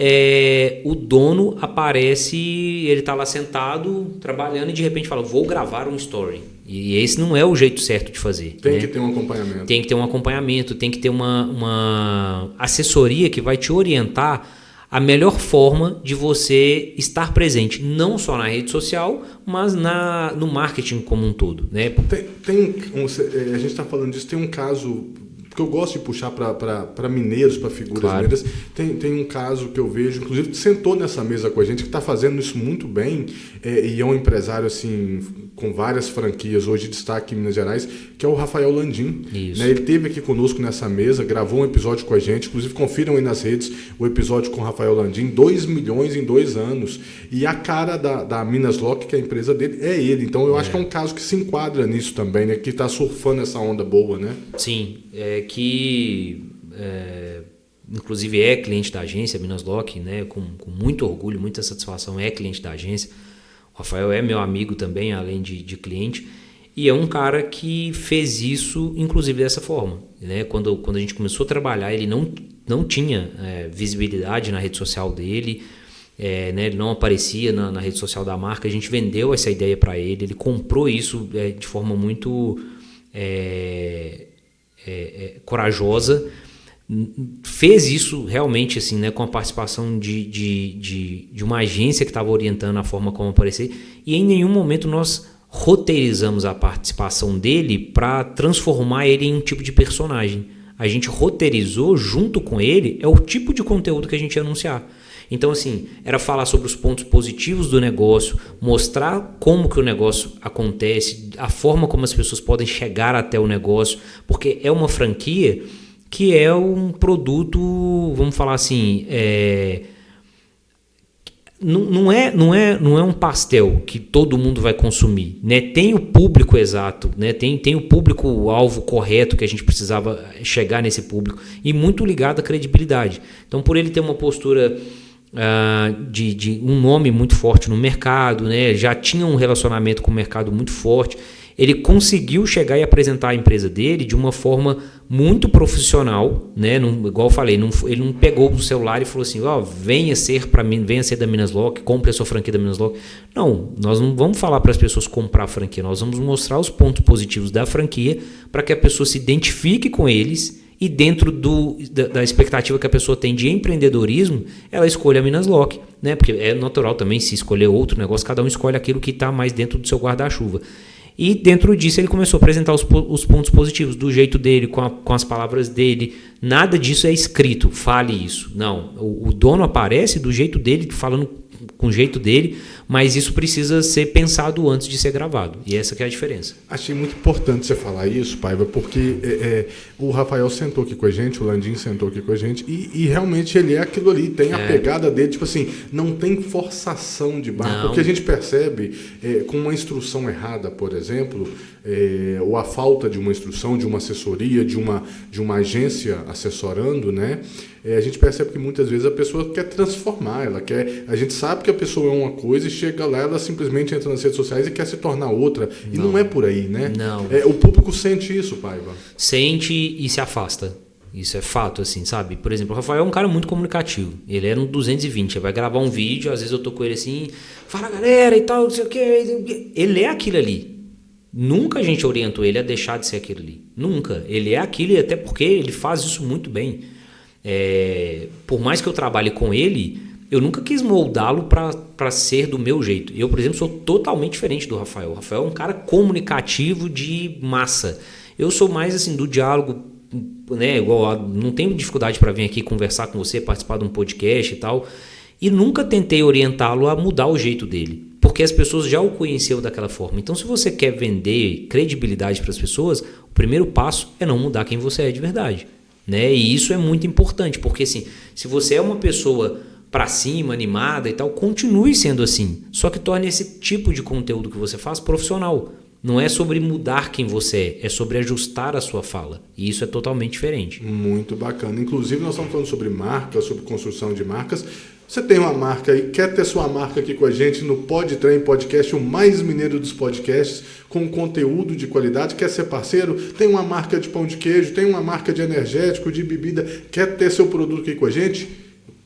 o dono aparece, ele está lá sentado, trabalhando e de repente fala, vou gravar um story. E esse não é o jeito certo de fazer. Tem que ter um acompanhamento. Tem que ter um acompanhamento, tem que ter uma assessoria que vai te orientar a melhor forma de você estar presente, não só na rede social, mas no marketing como um todo. Né? A gente está falando disso, tem um caso... Porque eu gosto de puxar para mineiros, para figuras mineiras. Tem um caso que eu vejo, inclusive sentou nessa mesa com a gente, que está fazendo isso muito bem, e é um empresário assim, com várias franquias, hoje de destaque em Minas Gerais, que é o Rafael Landim. Né? Ele esteve aqui conosco nessa mesa, gravou um episódio com a gente, inclusive confiram aí nas redes o episódio com o Rafael Landim, 2 milhões em 2 anos. E a cara da Minas Lock, que é a empresa dele, é ele. Então eu acho que é um caso que se enquadra nisso também, né? Que está surfando essa onda boa, né? Sim, inclusive é cliente da agência, Minas Lock, né, com muito orgulho, muita satisfação, é cliente da agência. O Rafael é meu amigo também, além de cliente, e é um cara que fez isso, inclusive dessa forma. Né? Quando a gente começou a trabalhar, ele não tinha visibilidade na rede social dele, né, ele não aparecia na rede social da marca, a gente vendeu essa ideia para ele, ele comprou isso de forma muito... corajosa, fez isso realmente assim, né, com a participação de uma agência que estava orientando a forma como aparecer, e em nenhum momento nós roteirizamos a participação dele para transformar ele em um tipo de personagem. A gente roteirizou junto com ele o tipo de conteúdo que a gente ia anunciar. Então, assim, era falar sobre os pontos positivos do negócio, mostrar como que o negócio acontece, a forma como as pessoas podem chegar até o negócio, porque é uma franquia que é um produto, vamos falar assim, não é um pastel que todo mundo vai consumir, né? Tem o público exato, né? Tem o público-alvo correto que a gente precisava chegar nesse público, e muito ligado à credibilidade. Então, por ele ter uma postura... de um nome muito forte no mercado, né? Já tinha um relacionamento com o mercado muito forte, ele conseguiu chegar e apresentar a empresa dele de uma forma muito profissional, né? Igual eu falei, ele não pegou o celular e falou assim, venha ser da Minas Lock, compre a sua franquia da Minas Lock. Não, nós não vamos falar para as pessoas comprar a franquia, nós vamos mostrar os pontos positivos da franquia para que a pessoa se identifique com eles. E dentro da expectativa que a pessoa tem de empreendedorismo, ela escolhe a Minas Lock, né? Porque é natural também, se escolher outro negócio, cada um escolhe aquilo que está mais dentro do seu guarda-chuva. E dentro disso ele começou a apresentar os pontos positivos, do jeito dele, com as palavras dele. Nada disso é escrito, fale isso. Não, o dono aparece do jeito dele, falando com o jeito dele, mas isso precisa ser pensado antes de ser gravado. E essa que é a diferença. Achei muito importante você falar isso, Paiva, porque o Rafael sentou aqui com a gente, o Landim sentou aqui com a gente, e realmente ele é aquilo ali, tem a pegada dele, tipo assim, não tem forçação de barra, porque a gente percebe com uma instrução errada, por exemplo, ou a falta de uma instrução, de uma assessoria, de uma agência assessorando, né? A gente percebe que muitas vezes a pessoa quer transformar, a gente sabe que a pessoa é uma coisa e chega lá, ela simplesmente entra nas redes sociais e quer se tornar outra. E não é por aí, né? Não. O público sente isso, Paiva. Sente e se afasta. Isso é fato, assim, sabe? Por exemplo, o Rafael é um cara muito comunicativo. Ele era um 220, ele vai gravar um vídeo, às vezes eu tô com ele assim, fala galera e tal, não sei o que. Ele é aquilo ali. Nunca a gente orientou ele a deixar de ser aquilo ali. Nunca. Ele é aquilo, e até porque ele faz isso muito bem. Por mais que eu trabalhe com ele, eu nunca quis moldá-lo para ser do meu jeito. Eu, por exemplo, sou totalmente diferente do Rafael. O Rafael é um cara comunicativo de massa. Eu sou mais assim do diálogo, né? Igual, não tenho dificuldade para vir aqui conversar com você, participar de um podcast e tal. E nunca tentei orientá-lo a mudar o jeito dele, porque as pessoas já o conheciam daquela forma. Então, se você quer vender credibilidade para as pessoas, o primeiro passo é não mudar quem você é de verdade. Né? E isso é muito importante, porque assim, se você é uma pessoa para cima, animada e tal, continue sendo assim, só que torne esse tipo de conteúdo que você faz profissional, Não é sobre mudar quem você é sobre ajustar a sua fala. E isso é totalmente diferente. Muito bacana. Inclusive, nós estamos falando sobre marcas, sobre construção de marcas. Você tem uma marca aí, quer ter sua marca aqui com a gente no Pode Trem Podcast, o mais mineiro dos podcasts, com conteúdo de qualidade, quer ser parceiro, tem uma marca de pão de queijo, tem uma marca de energético, de bebida, quer ter seu produto aqui com a gente?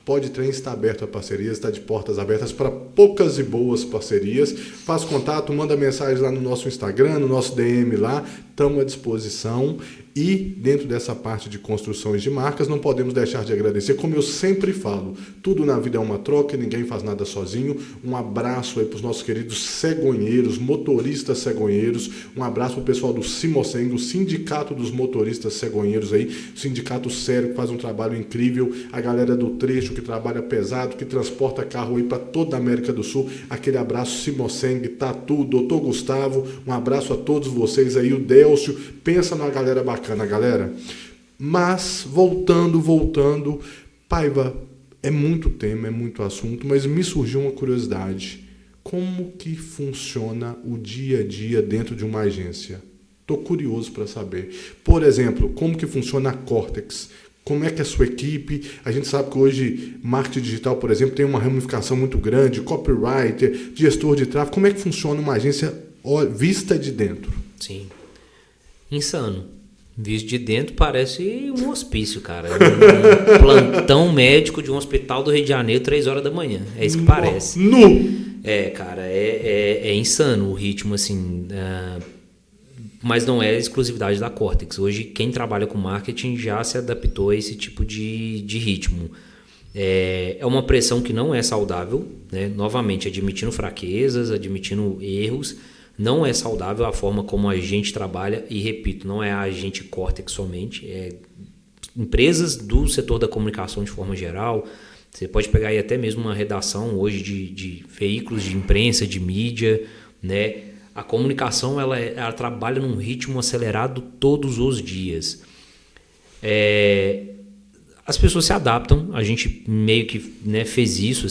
Pode Trem está aberto a parcerias, está de portas abertas para poucas e boas parcerias. Faz contato, manda mensagem lá no nosso Instagram, no nosso DM lá, estamos à disposição. E dentro dessa parte de construções de marcas, não podemos deixar de agradecer, como eu sempre falo, tudo na vida é uma troca, ninguém faz nada sozinho. Um abraço aí para os nossos queridos cegonheiros, motoristas cegonheiros, um abraço para o pessoal do Cimoceng, o Sindicato dos Motoristas Cegonheiros aí, sindicato sério que faz um trabalho incrível, a galera do trecho que trabalha pesado, que transporta carro aí para toda a América do Sul. Aquele abraço, Cimoceng, Tatu, Dr. Gustavo, um abraço a todos vocês aí, o Delcio, pensa numa galera bacana, galera. Mas, voltando, Paiva, é muito tema, é muito assunto, mas me surgiu uma curiosidade. Como que funciona o dia a dia dentro de uma agência? Estou curioso para saber. Por exemplo, como que funciona a Cortex? Como é que é a sua equipe? A gente sabe que hoje marketing digital, por exemplo, tem uma ramificação muito grande, copywriter, gestor de tráfego. Como é que funciona uma agência vista de dentro? Sim. Insano. Visto de dentro parece um hospício, cara. Um plantão médico de um hospital do Rio de Janeiro, 3 horas da manhã. É isso que parece. Cara, é insano o ritmo, assim. Mas não é exclusividade da Cortex. Hoje, quem trabalha com marketing já se adaptou a esse tipo de ritmo. É uma pressão que não é saudável, né? Novamente, admitindo fraquezas, admitindo erros. Não é saudável a forma como a gente trabalha. E, repito, não é a agente Cortex somente. Empresas do setor da comunicação de forma geral. Você pode pegar aí até mesmo uma redação hoje de veículos de imprensa, de mídia, né? A comunicação ela trabalha num ritmo acelerado todos os dias. As pessoas se adaptam, a gente meio que, né, fez isso,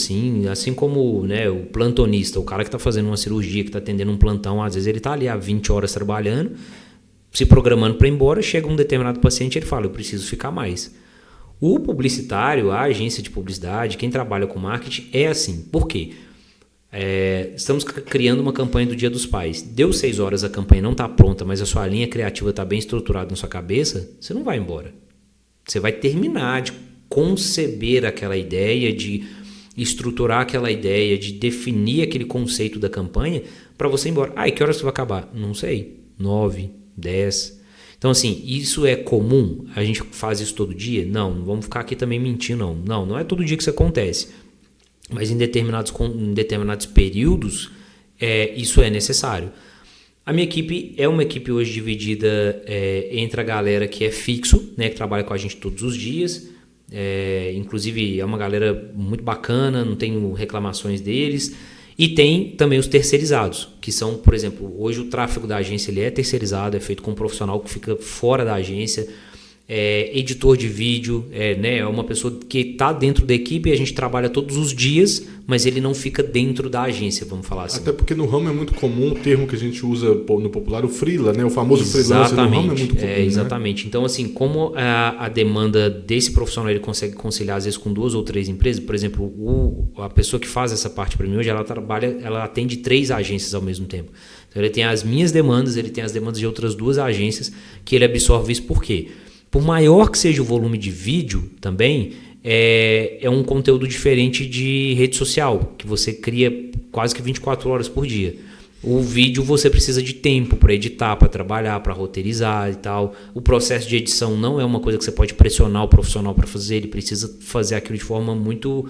assim como, né, o plantonista, o cara que está fazendo uma cirurgia, que está atendendo um plantão, às vezes ele está ali há 20 horas trabalhando, se programando para ir embora, chega um determinado paciente e ele fala, eu preciso ficar mais. O publicitário, a agência de publicidade, quem trabalha com marketing é assim. Por quê? Estamos criando uma campanha do Dia dos Pais. Deu 6 horas, a campanha não está pronta, mas a sua linha criativa está bem estruturada na sua cabeça, você não vai embora. Você vai terminar de conceber aquela ideia, de estruturar aquela ideia, de definir aquele conceito da campanha para você ir embora. E que horas você vai acabar? Não sei. 9, 10. Então, assim, isso é comum? A gente faz isso todo dia? Não vamos ficar aqui também mentindo, não. Não é todo dia que isso acontece. Mas em determinados períodos, isso é necessário. A minha equipe é uma equipe hoje dividida entre a galera que é fixo, né, que trabalha com a gente todos os dias. Inclusive é uma galera muito bacana, não tenho reclamações deles. E tem também os terceirizados, que são, por exemplo, hoje o tráfego da agência ele é terceirizado, é feito com um profissional que fica fora da agência. Editor de vídeo, né, é uma pessoa que está dentro da equipe e a gente trabalha todos os dias, mas ele não fica dentro da agência, vamos falar assim. Até porque no ramo é muito comum o termo que a gente usa no popular, o freela, né, o famoso freelancer no ramo é muito comum. Exatamente. Né? Então, assim, como a demanda desse profissional ele consegue conciliar às vezes com 2 ou 3 empresas, por exemplo, a pessoa que faz essa parte para mim hoje, ela atende 3 agências ao mesmo tempo. Então, ele tem as minhas demandas, ele tem as demandas de outras 2 agências que ele absorve isso. Por quê? Por maior que seja o volume de vídeo também, é um conteúdo diferente de rede social, que você cria quase que 24 horas por dia. O vídeo você precisa de tempo para editar, para trabalhar, para roteirizar e tal. O processo de edição não é uma coisa que você pode pressionar o profissional para fazer, ele precisa fazer aquilo de forma muito...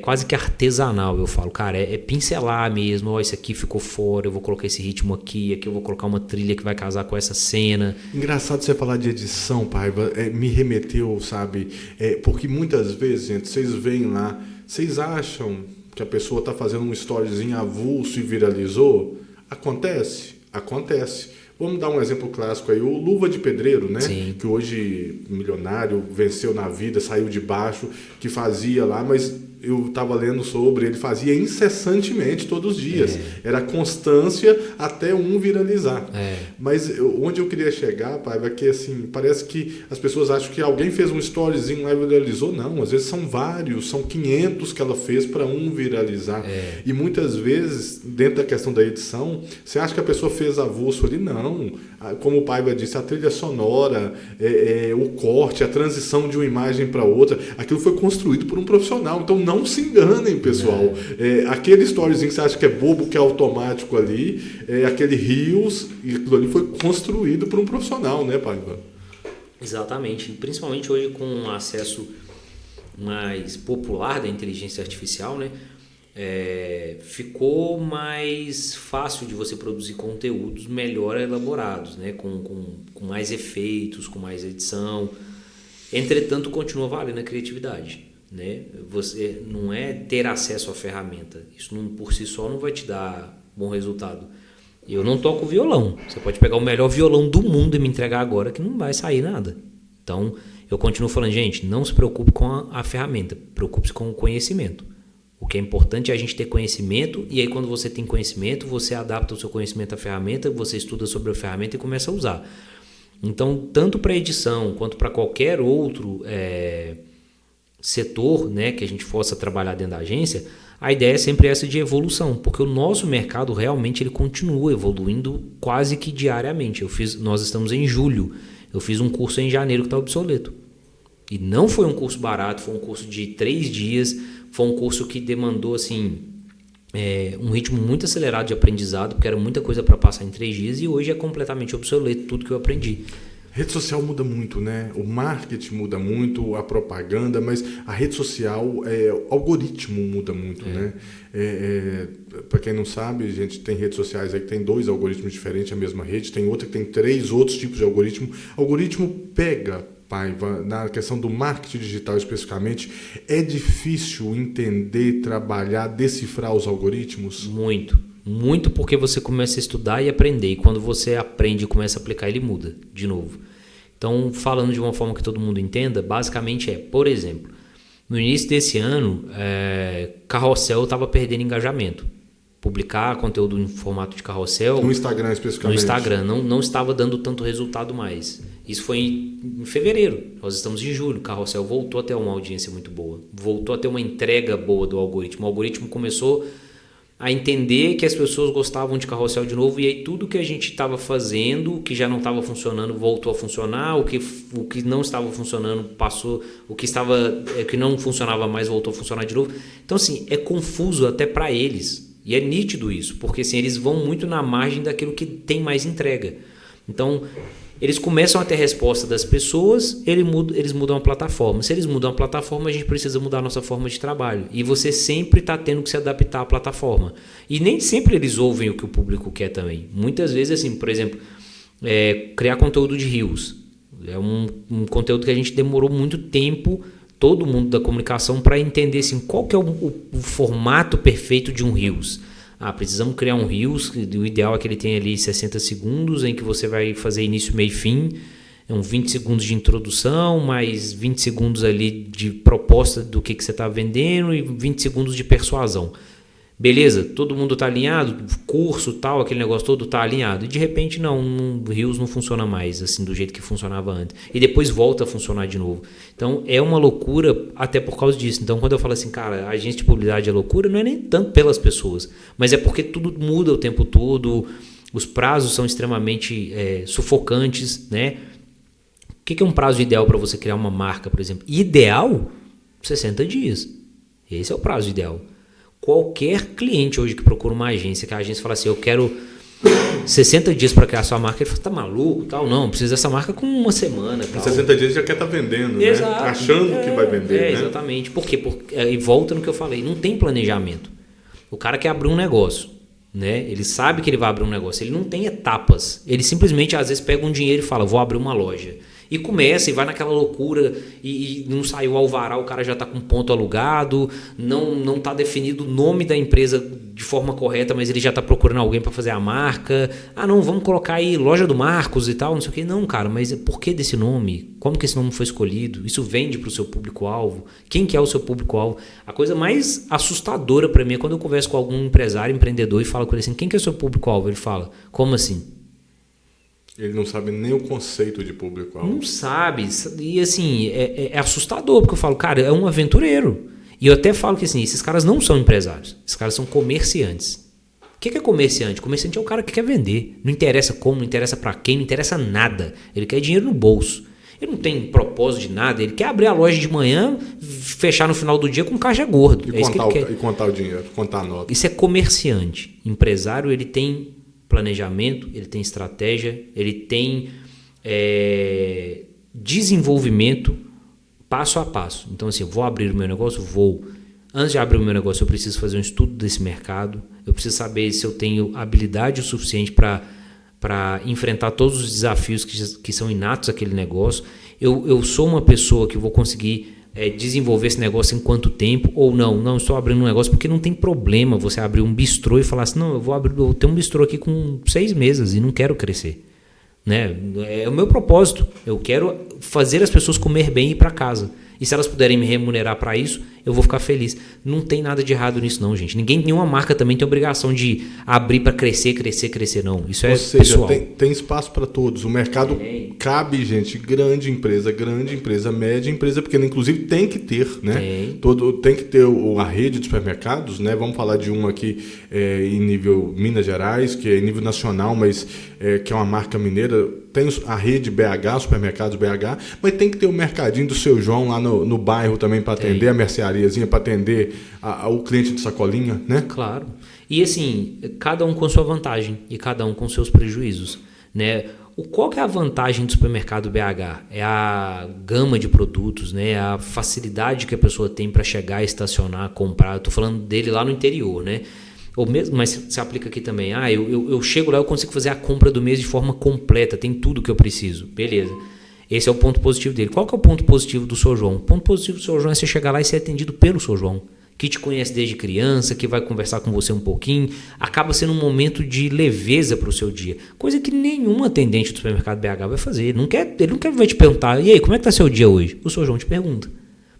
quase que artesanal, eu falo, cara, pincelar mesmo, isso aqui ficou fora, eu vou colocar esse ritmo aqui eu vou colocar uma trilha que vai casar com essa cena. Engraçado você falar de edição, Paiva, me remeteu, sabe, porque muitas vezes, gente, vocês veem lá, vocês acham que a pessoa está fazendo um storyzinho avulso e viralizou? Acontece. Vamos dar um exemplo clássico aí, o Luva de Pedreiro, né? Sim. Que hoje, milionário, venceu na vida, saiu de baixo, que fazia lá, mas eu estava lendo sobre, ele fazia incessantemente todos os dias. Era constância até um viralizar. Mas onde eu queria chegar, Paiva, é que assim, parece que as pessoas acham que alguém fez um storyzinho lá e viralizou. Não, às vezes são vários, são 500 que ela fez para um viralizar. E muitas vezes, dentro da questão da edição, você acha que a pessoa fez avulso ali? Não. Como o Paiva disse, a trilha sonora, o corte, a transição de uma imagem para outra, aquilo foi construído por um profissional. Então não se enganem, pessoal. Aquele storyzinho que você acha que é bobo, que é automático ali, aquele Reels, e aquilo ali foi construído por um profissional, né, Paiva? Exatamente. Principalmente hoje com um acesso mais popular da inteligência artificial, né? Ficou mais fácil de você produzir conteúdos melhor elaborados, né? Com mais efeitos, com mais edição. Entretanto, continua valendo a criatividade, né? Você não é ter acesso à ferramenta. Isso por si só não vai te dar bom resultado. Eu não toco violão. Você pode pegar o melhor violão do mundo e me entregar agora que não vai sair nada. Então, eu continuo falando, gente, não se preocupe com a ferramenta. Preocupe-se com o conhecimento. O que é importante é a gente ter conhecimento, e aí quando você tem conhecimento, você adapta o seu conhecimento à ferramenta, você estuda sobre a ferramenta e começa a usar. Então, tanto para edição quanto para qualquer outro setor, né, que a gente possa trabalhar dentro da agência, a ideia é sempre essa de evolução, porque o nosso mercado realmente ele continua evoluindo quase que diariamente. Nós estamos em julho, eu fiz um curso em janeiro que está obsoleto. E não foi um curso barato, foi um curso de 3 dias, foi um curso que demandou assim, um ritmo muito acelerado de aprendizado, porque era muita coisa para passar em 3 dias, e hoje é completamente obsoleto tudo que eu aprendi. Rede social muda muito, né? O marketing muda muito, a propaganda, mas a rede social, o algoritmo muda muito, né? Para quem não sabe, a gente tem redes sociais aí que tem 2 algoritmos diferentes, a mesma rede, tem outra que tem 3 outros tipos de algoritmo. O algoritmo pega, Paiva, na questão do marketing digital especificamente, é difícil entender, trabalhar, decifrar os algoritmos? Muito porque você começa a estudar e aprender, e quando você aprende e começa a aplicar, ele muda de novo. Então, falando de uma forma que todo mundo entenda, basicamente por exemplo, no início desse ano, carrossel estava perdendo engajamento. Publicar conteúdo em formato de carrossel... No Instagram especificamente? No Instagram, não estava dando tanto resultado mais. Isso foi em fevereiro, nós estamos em julho, o carrossel voltou a ter uma audiência muito boa, voltou a ter uma entrega boa do algoritmo. O algoritmo começou a entender que as pessoas gostavam de carrossel de novo, e aí tudo que a gente estava fazendo, que já não estava funcionando, voltou a funcionar, o que não estava funcionando passou, o que não funcionava mais voltou a funcionar de novo. Então assim, é confuso até para eles, e é nítido isso, porque assim, eles vão muito na margem daquilo que tem mais entrega. Então eles começam a ter resposta das pessoas, eles mudam a plataforma. Se eles mudam a plataforma, a gente precisa mudar a nossa forma de trabalho. E você sempre está tendo que se adaptar à plataforma. E nem sempre eles ouvem o que o público quer também. Muitas vezes, assim, por exemplo, criar conteúdo de Reels. É um conteúdo que a gente demorou muito tempo, todo mundo da comunicação, para entender assim, qual que é o formato perfeito de um Reels. Precisamos criar um Reels, o ideal é que ele tenha ali 60 segundos, em que você vai fazer início, meio e fim, 20 segundos de introdução, mais 20 segundos ali de proposta do que você está vendendo e 20 segundos de persuasão. Beleza, todo mundo está alinhado, curso tal, aquele negócio todo está alinhado. E de repente o Reels não funciona mais assim do jeito que funcionava antes. E depois volta a funcionar de novo. Então é uma loucura até por causa disso. Então quando eu falo assim, cara, a agência de publicidade é loucura, não é nem tanto pelas pessoas, mas é porque tudo muda o tempo todo, os prazos são extremamente sufocantes, né? O que é um prazo ideal para você criar uma marca, por exemplo? Ideal? 60 dias. Esse é o prazo ideal. Qualquer cliente hoje que procura uma agência, que a agência fala assim, eu quero 60 dias para criar sua marca, ele fala, tá maluco? Tal, não, precisa dessa marca com 1 semana. Tal. 60 dias já quer estar vendendo, exato, né? Achando que vai vender, né? Exatamente. Por quê? E volta no que eu falei, não tem planejamento. O cara quer abrir um negócio, né? Ele sabe que ele vai abrir um negócio, ele não tem etapas. Ele simplesmente, às vezes, pega um dinheiro e fala, vou abrir uma loja. E começa e vai naquela loucura e não saiu o alvará, o cara já está com ponto alugado, não está definido o nome da empresa de forma correta, mas ele já está procurando alguém para fazer a marca. Ah, não, vamos colocar aí Loja do Marcos e tal, não sei o que. Não, cara, mas por que desse nome? Como que esse nome foi escolhido? Isso vende para o seu público-alvo? Quem que é o seu público-alvo? A coisa mais assustadora para mim é quando eu converso com algum empresário, empreendedor e falo com ele assim, quem que é o seu público-alvo? Ele fala, como assim? Ele não sabe nem o conceito de público-alvo. Não sabe. E assim, é assustador, porque eu falo, cara, é um aventureiro. E eu até falo que assim, esses caras não são empresários, esses caras são comerciantes. O que é comerciante? Comerciante é o cara que quer vender. Não interessa como, não interessa pra quem, não interessa nada. Ele quer dinheiro no bolso. Ele não tem propósito de nada, ele quer abrir a loja de manhã, fechar no final do dia com caixa gordo. E contar o dinheiro, contar a nota. Isso é comerciante. Empresário, ele tem planejamento, ele tem estratégia, ele tem desenvolvimento passo a passo. Então assim, eu vou abrir o meu negócio? Vou. Antes de abrir o meu negócio, eu preciso fazer um estudo desse mercado, eu preciso saber se eu tenho habilidade o suficiente para enfrentar todos os desafios que são inatos àquele negócio. Eu sou uma pessoa que vou conseguir desenvolver esse negócio em quanto tempo, ou não estou abrindo um negócio, porque não tem problema você abrir um bistrô e falar assim, não, eu tenho um bistrô aqui com 6 mesas e não quero crescer, né? É o meu propósito, eu quero fazer as pessoas comer bem e ir para casa, e se elas puderem me remunerar para isso, eu vou ficar feliz. Não tem nada de errado nisso não, gente. Nenhuma marca também tem obrigação de abrir para crescer, não. Isso é pessoal. Tem espaço para todos. O mercado cabe, gente, grande empresa, média empresa pequena. Inclusive tem que ter, né? Tem que ter a rede de supermercados, né? Vamos falar de uma aqui em nível Minas Gerais, que é em nível nacional, mas que é uma marca mineira. Tem a rede BH, supermercados BH, mas tem que ter o mercadinho do seu João lá no bairro também para atender a merceariazinha, para atender o cliente de sacolinha, né? Claro. E assim, cada um com sua vantagem e cada um com seus prejuízos, né? Qual que é a vantagem do supermercado BH? É a gama de produtos, né? A facilidade que a pessoa tem para chegar, estacionar, comprar. Estou falando dele lá no interior, né? Ou mesmo, mas se aplica aqui também. Eu chego lá, eu consigo fazer a compra do mês de forma completa, tem tudo que eu preciso. Beleza. Esse é o ponto positivo dele. Qual que é o ponto positivo do Sr. João? O ponto positivo do Sr. João é você chegar lá e ser atendido pelo Sr. João, que te conhece desde criança, que vai conversar com você um pouquinho, acaba sendo um momento de leveza para o seu dia. Coisa que nenhum atendente do supermercado BH vai fazer. Ele não vai te perguntar, e aí, como é que está seu dia hoje? O Sr. João te pergunta.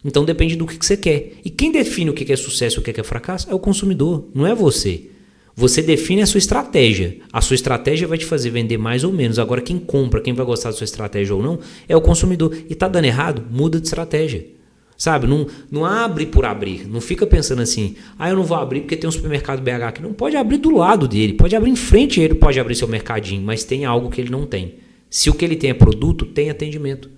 Então depende do que você quer. E quem define o que é sucesso e o que é fracasso é o consumidor, não é você. Você define a sua estratégia. A sua estratégia vai te fazer vender mais ou menos. Agora quem compra, quem vai gostar da sua estratégia ou não, é o consumidor. E tá dando errado? Muda de estratégia. Sabe? Não abre por abrir. Não fica pensando assim, eu não vou abrir porque tem um supermercado BH aqui. Não, pode abrir do lado dele, pode abrir em frente a ele, pode abrir seu mercadinho, mas tem algo que ele não tem. Se o que ele tem é produto, tem atendimento.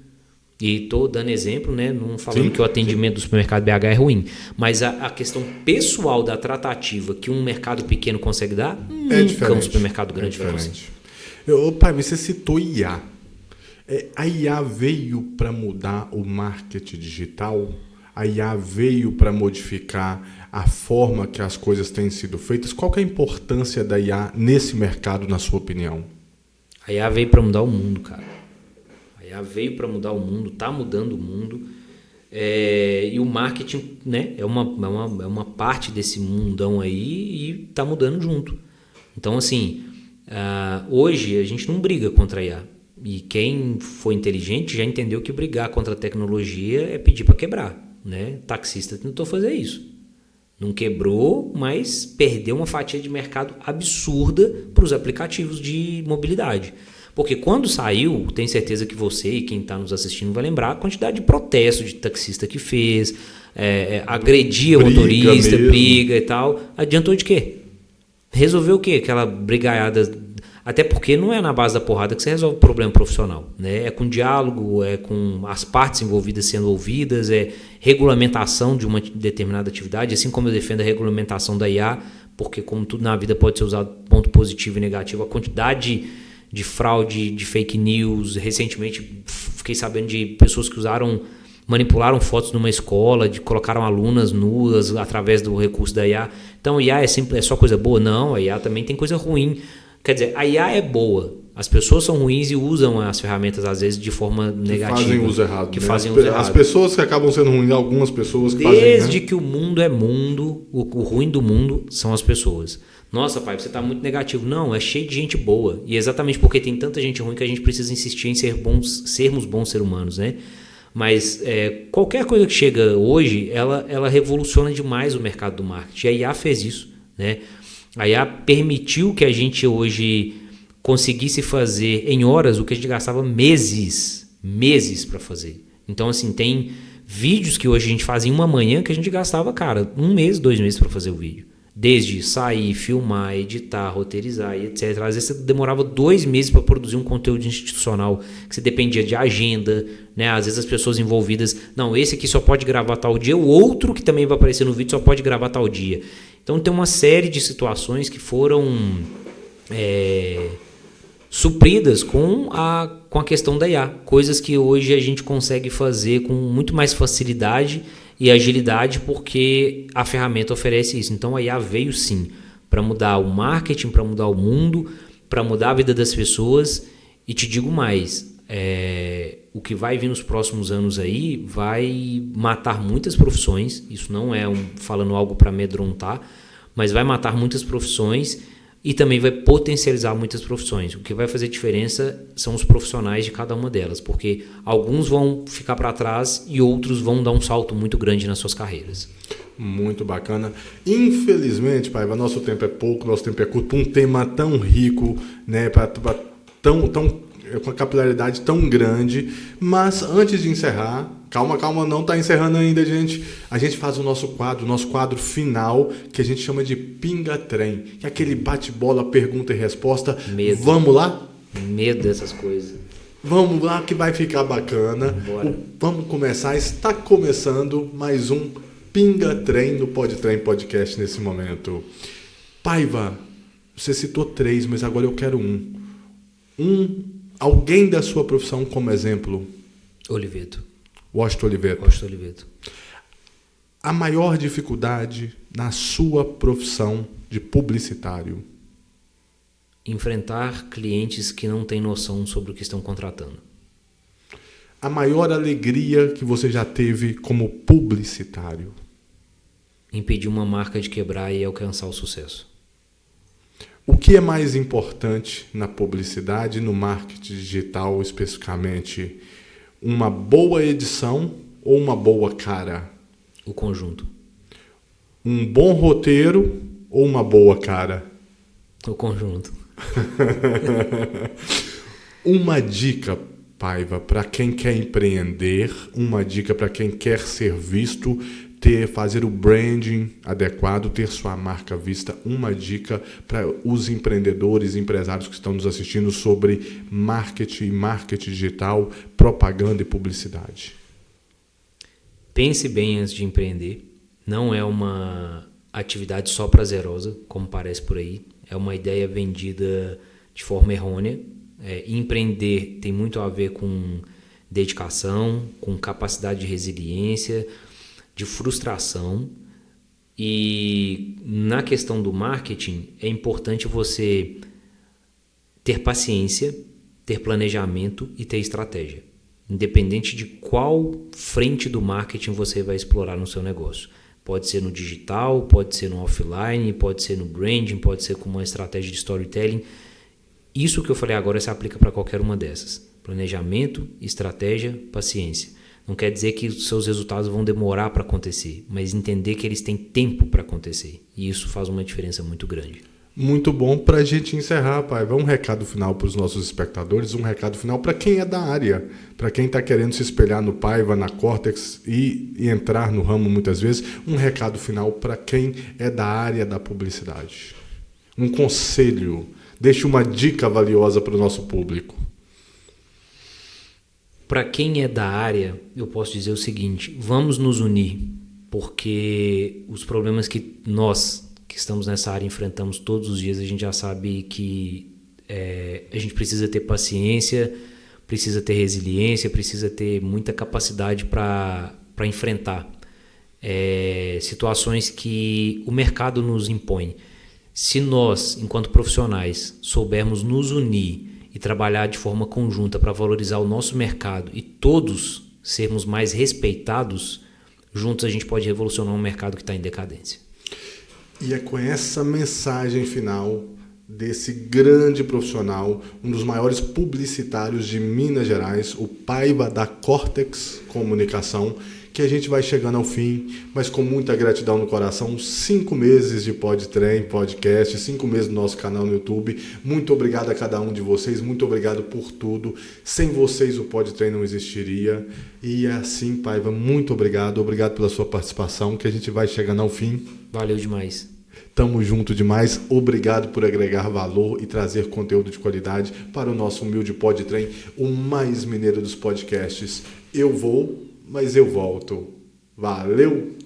E estou dando exemplo, né? Não falando que o atendimento do supermercado BH é ruim, mas a questão pessoal da tratativa que um mercado pequeno consegue dar, nunca um supermercado grande vai conseguir. Pai, você citou IA. A IA veio para mudar o marketing digital? A IA veio para modificar a forma que as coisas têm sido feitas? Qual que é a importância da IA nesse mercado, na sua opinião? A IA veio para mudar o mundo, cara. Veio para mudar o mundo, está mudando o mundo, e o marketing, né, é uma parte desse mundão aí e está mudando junto. Então, assim, hoje a gente não briga contra a IA. E quem for inteligente já entendeu que brigar contra a tecnologia é pedir para quebrar. Né? Taxista tentou fazer isso. Não quebrou, mas perdeu uma fatia de mercado absurda para os aplicativos de mobilidade. Porque quando saiu, tenho certeza que você e quem está nos assistindo vai lembrar a quantidade de protesto de taxista que fez, agredia o motorista, briga e tal. Adiantou de quê? Resolveu o quê? Aquela brigaiada. Até porque não é na base da porrada que você resolve o problema profissional. Né? É com diálogo, é com as partes envolvidas sendo ouvidas, é regulamentação de uma determinada atividade, assim como eu defendo a regulamentação da IA, porque como tudo na vida pode ser usado ponto positivo e negativo, a quantidade de fraude, de fake news. Recentemente fiquei sabendo de pessoas que manipularam fotos numa escola, colocaram alunas nuas através do recurso da IA. Então a IA é só coisa boa? Não, a IA também tem coisa ruim. Quer dizer, a IA é boa, As pessoas são ruins e usam as ferramentas, às vezes, de forma negativa. Fazem uso errado. Que né? fazem uso errado. As pessoas que acabam sendo ruins, algumas pessoas que Desde fazem... Né? que o mundo é mundo, o ruim do mundo são as pessoas. Nossa, pai, você está muito negativo. Não, é cheio de gente boa. E exatamente porque tem tanta gente ruim que a gente precisa insistir em sermos bons seres humanos, né? Mas qualquer coisa que chega hoje, ela revoluciona demais o mercado do marketing. A IA fez isso, né? A IA permitiu que a gente hoje conseguisse fazer em horas o que a gente gastava meses para fazer. Então, assim, tem vídeos que hoje a gente faz em uma manhã que a gente gastava, cara, 1 mês, 2 meses para fazer o vídeo. Desde sair, filmar, editar, roteirizar e etc. Às vezes você demorava 2 meses para produzir um conteúdo institucional, que você dependia de agenda, né? Às vezes as pessoas envolvidas, não, esse aqui só pode gravar tal dia, o outro que também vai aparecer no vídeo só pode gravar tal dia. Então tem uma série de situações que foram supridas com a questão da IA. Coisas que hoje a gente consegue fazer com muito mais facilidade e agilidade porque a ferramenta oferece isso. Então a IA veio sim para mudar o marketing, para mudar o mundo, para mudar a vida das pessoas. E te digo mais, o que vai vir nos próximos anos aí vai matar muitas profissões. Isso não é falando algo para amedrontar, mas vai matar muitas profissões e também vai potencializar muitas profissões. O que vai fazer diferença são os profissionais de cada uma delas, porque alguns vão ficar para trás e outros vão dar um salto muito grande nas suas carreiras. Muito bacana. Infelizmente, Paiva, nosso tempo é pouco, nosso tempo é curto. Um tema tão rico, né, com a capilaridade tão grande. Mas antes de encerrar, calma, não está encerrando ainda, gente. A gente faz o nosso quadro final, que a gente chama de Pinga Trem, que é aquele bate-bola, pergunta e resposta. Medo. Vamos lá? Medo dessas coisas. Vamos lá que vai ficar bacana. Bora. Vamos começar. Está começando mais um Pinga Trem no Pod Trem Podcast nesse momento. Paiva, você citou 3, mas agora eu quero alguém da sua profissão como exemplo. Oliveto. Washington Oliveto. A maior dificuldade na sua profissão de publicitário? Enfrentar clientes que não têm noção sobre o que estão contratando. A maior alegria que você já teve como publicitário? Impedir uma marca de quebrar e alcançar o sucesso. O que é mais importante na publicidade e no marketing digital especificamente? Uma boa edição ou uma boa cara? O conjunto. Um bom roteiro ou uma boa cara? O conjunto. Uma dica, Paiva, para quem quer empreender, uma dica para quem quer ser visto, fazer o branding adequado, ter sua marca vista, uma dica para os empreendedores e empresários que estão nos assistindo sobre marketing digital, propaganda e publicidade. Pense bem antes de empreender. Não é uma atividade só prazerosa, como parece por aí. É uma ideia vendida de forma errônea. Empreender tem muito a ver com dedicação, com capacidade de resiliência, de frustração. E na questão do marketing é importante você ter paciência, ter planejamento e ter estratégia, independente de qual frente do marketing você vai explorar no seu negócio. Pode ser no digital, pode ser no offline, pode ser no branding, pode ser com uma estratégia de storytelling. Isso que eu falei agora se aplica para qualquer uma dessas. Planejamento, estratégia, paciência. Não quer dizer que os seus resultados vão demorar para acontecer, mas entender que eles têm tempo para acontecer. E isso faz uma diferença muito grande. Muito bom. Para a gente encerrar, Paiva, um recado final para os nossos espectadores, um recado final para quem é da área, para quem está querendo se espelhar no Paiva, na Cortex e entrar no ramo muitas vezes, um recado final para quem é da área da publicidade. Um conselho, deixe uma dica valiosa para o nosso público. Para quem é da área, eu posso dizer o seguinte: vamos nos unir, porque os problemas que nós que estamos nessa área enfrentamos todos os dias, a gente já sabe que a gente precisa ter paciência, precisa ter resiliência, precisa ter muita capacidade para enfrentar situações que o mercado nos impõe. Se nós, enquanto profissionais, soubermos nos unir e trabalhar de forma conjunta para valorizar o nosso mercado e todos sermos mais respeitados, juntos a gente pode revolucionar um mercado que está em decadência. E é com essa mensagem final desse grande profissional, um dos maiores publicitários de Minas Gerais, o Paiva da Cortex Comunicação, que a gente vai chegando ao fim, mas com muita gratidão no coração. 5 meses de PodTrem, podcast, 5 meses no nosso canal no YouTube. Muito obrigado a cada um de vocês, muito obrigado por tudo. Sem vocês o PodTrem não existiria. E assim, Paiva, muito obrigado pela sua participação, que a gente vai chegando ao fim. Valeu demais. Tamo junto demais, obrigado por agregar valor e trazer conteúdo de qualidade para o nosso humilde PodTrem, o mais mineiro dos podcasts. Eu vou, mas eu volto. Valeu!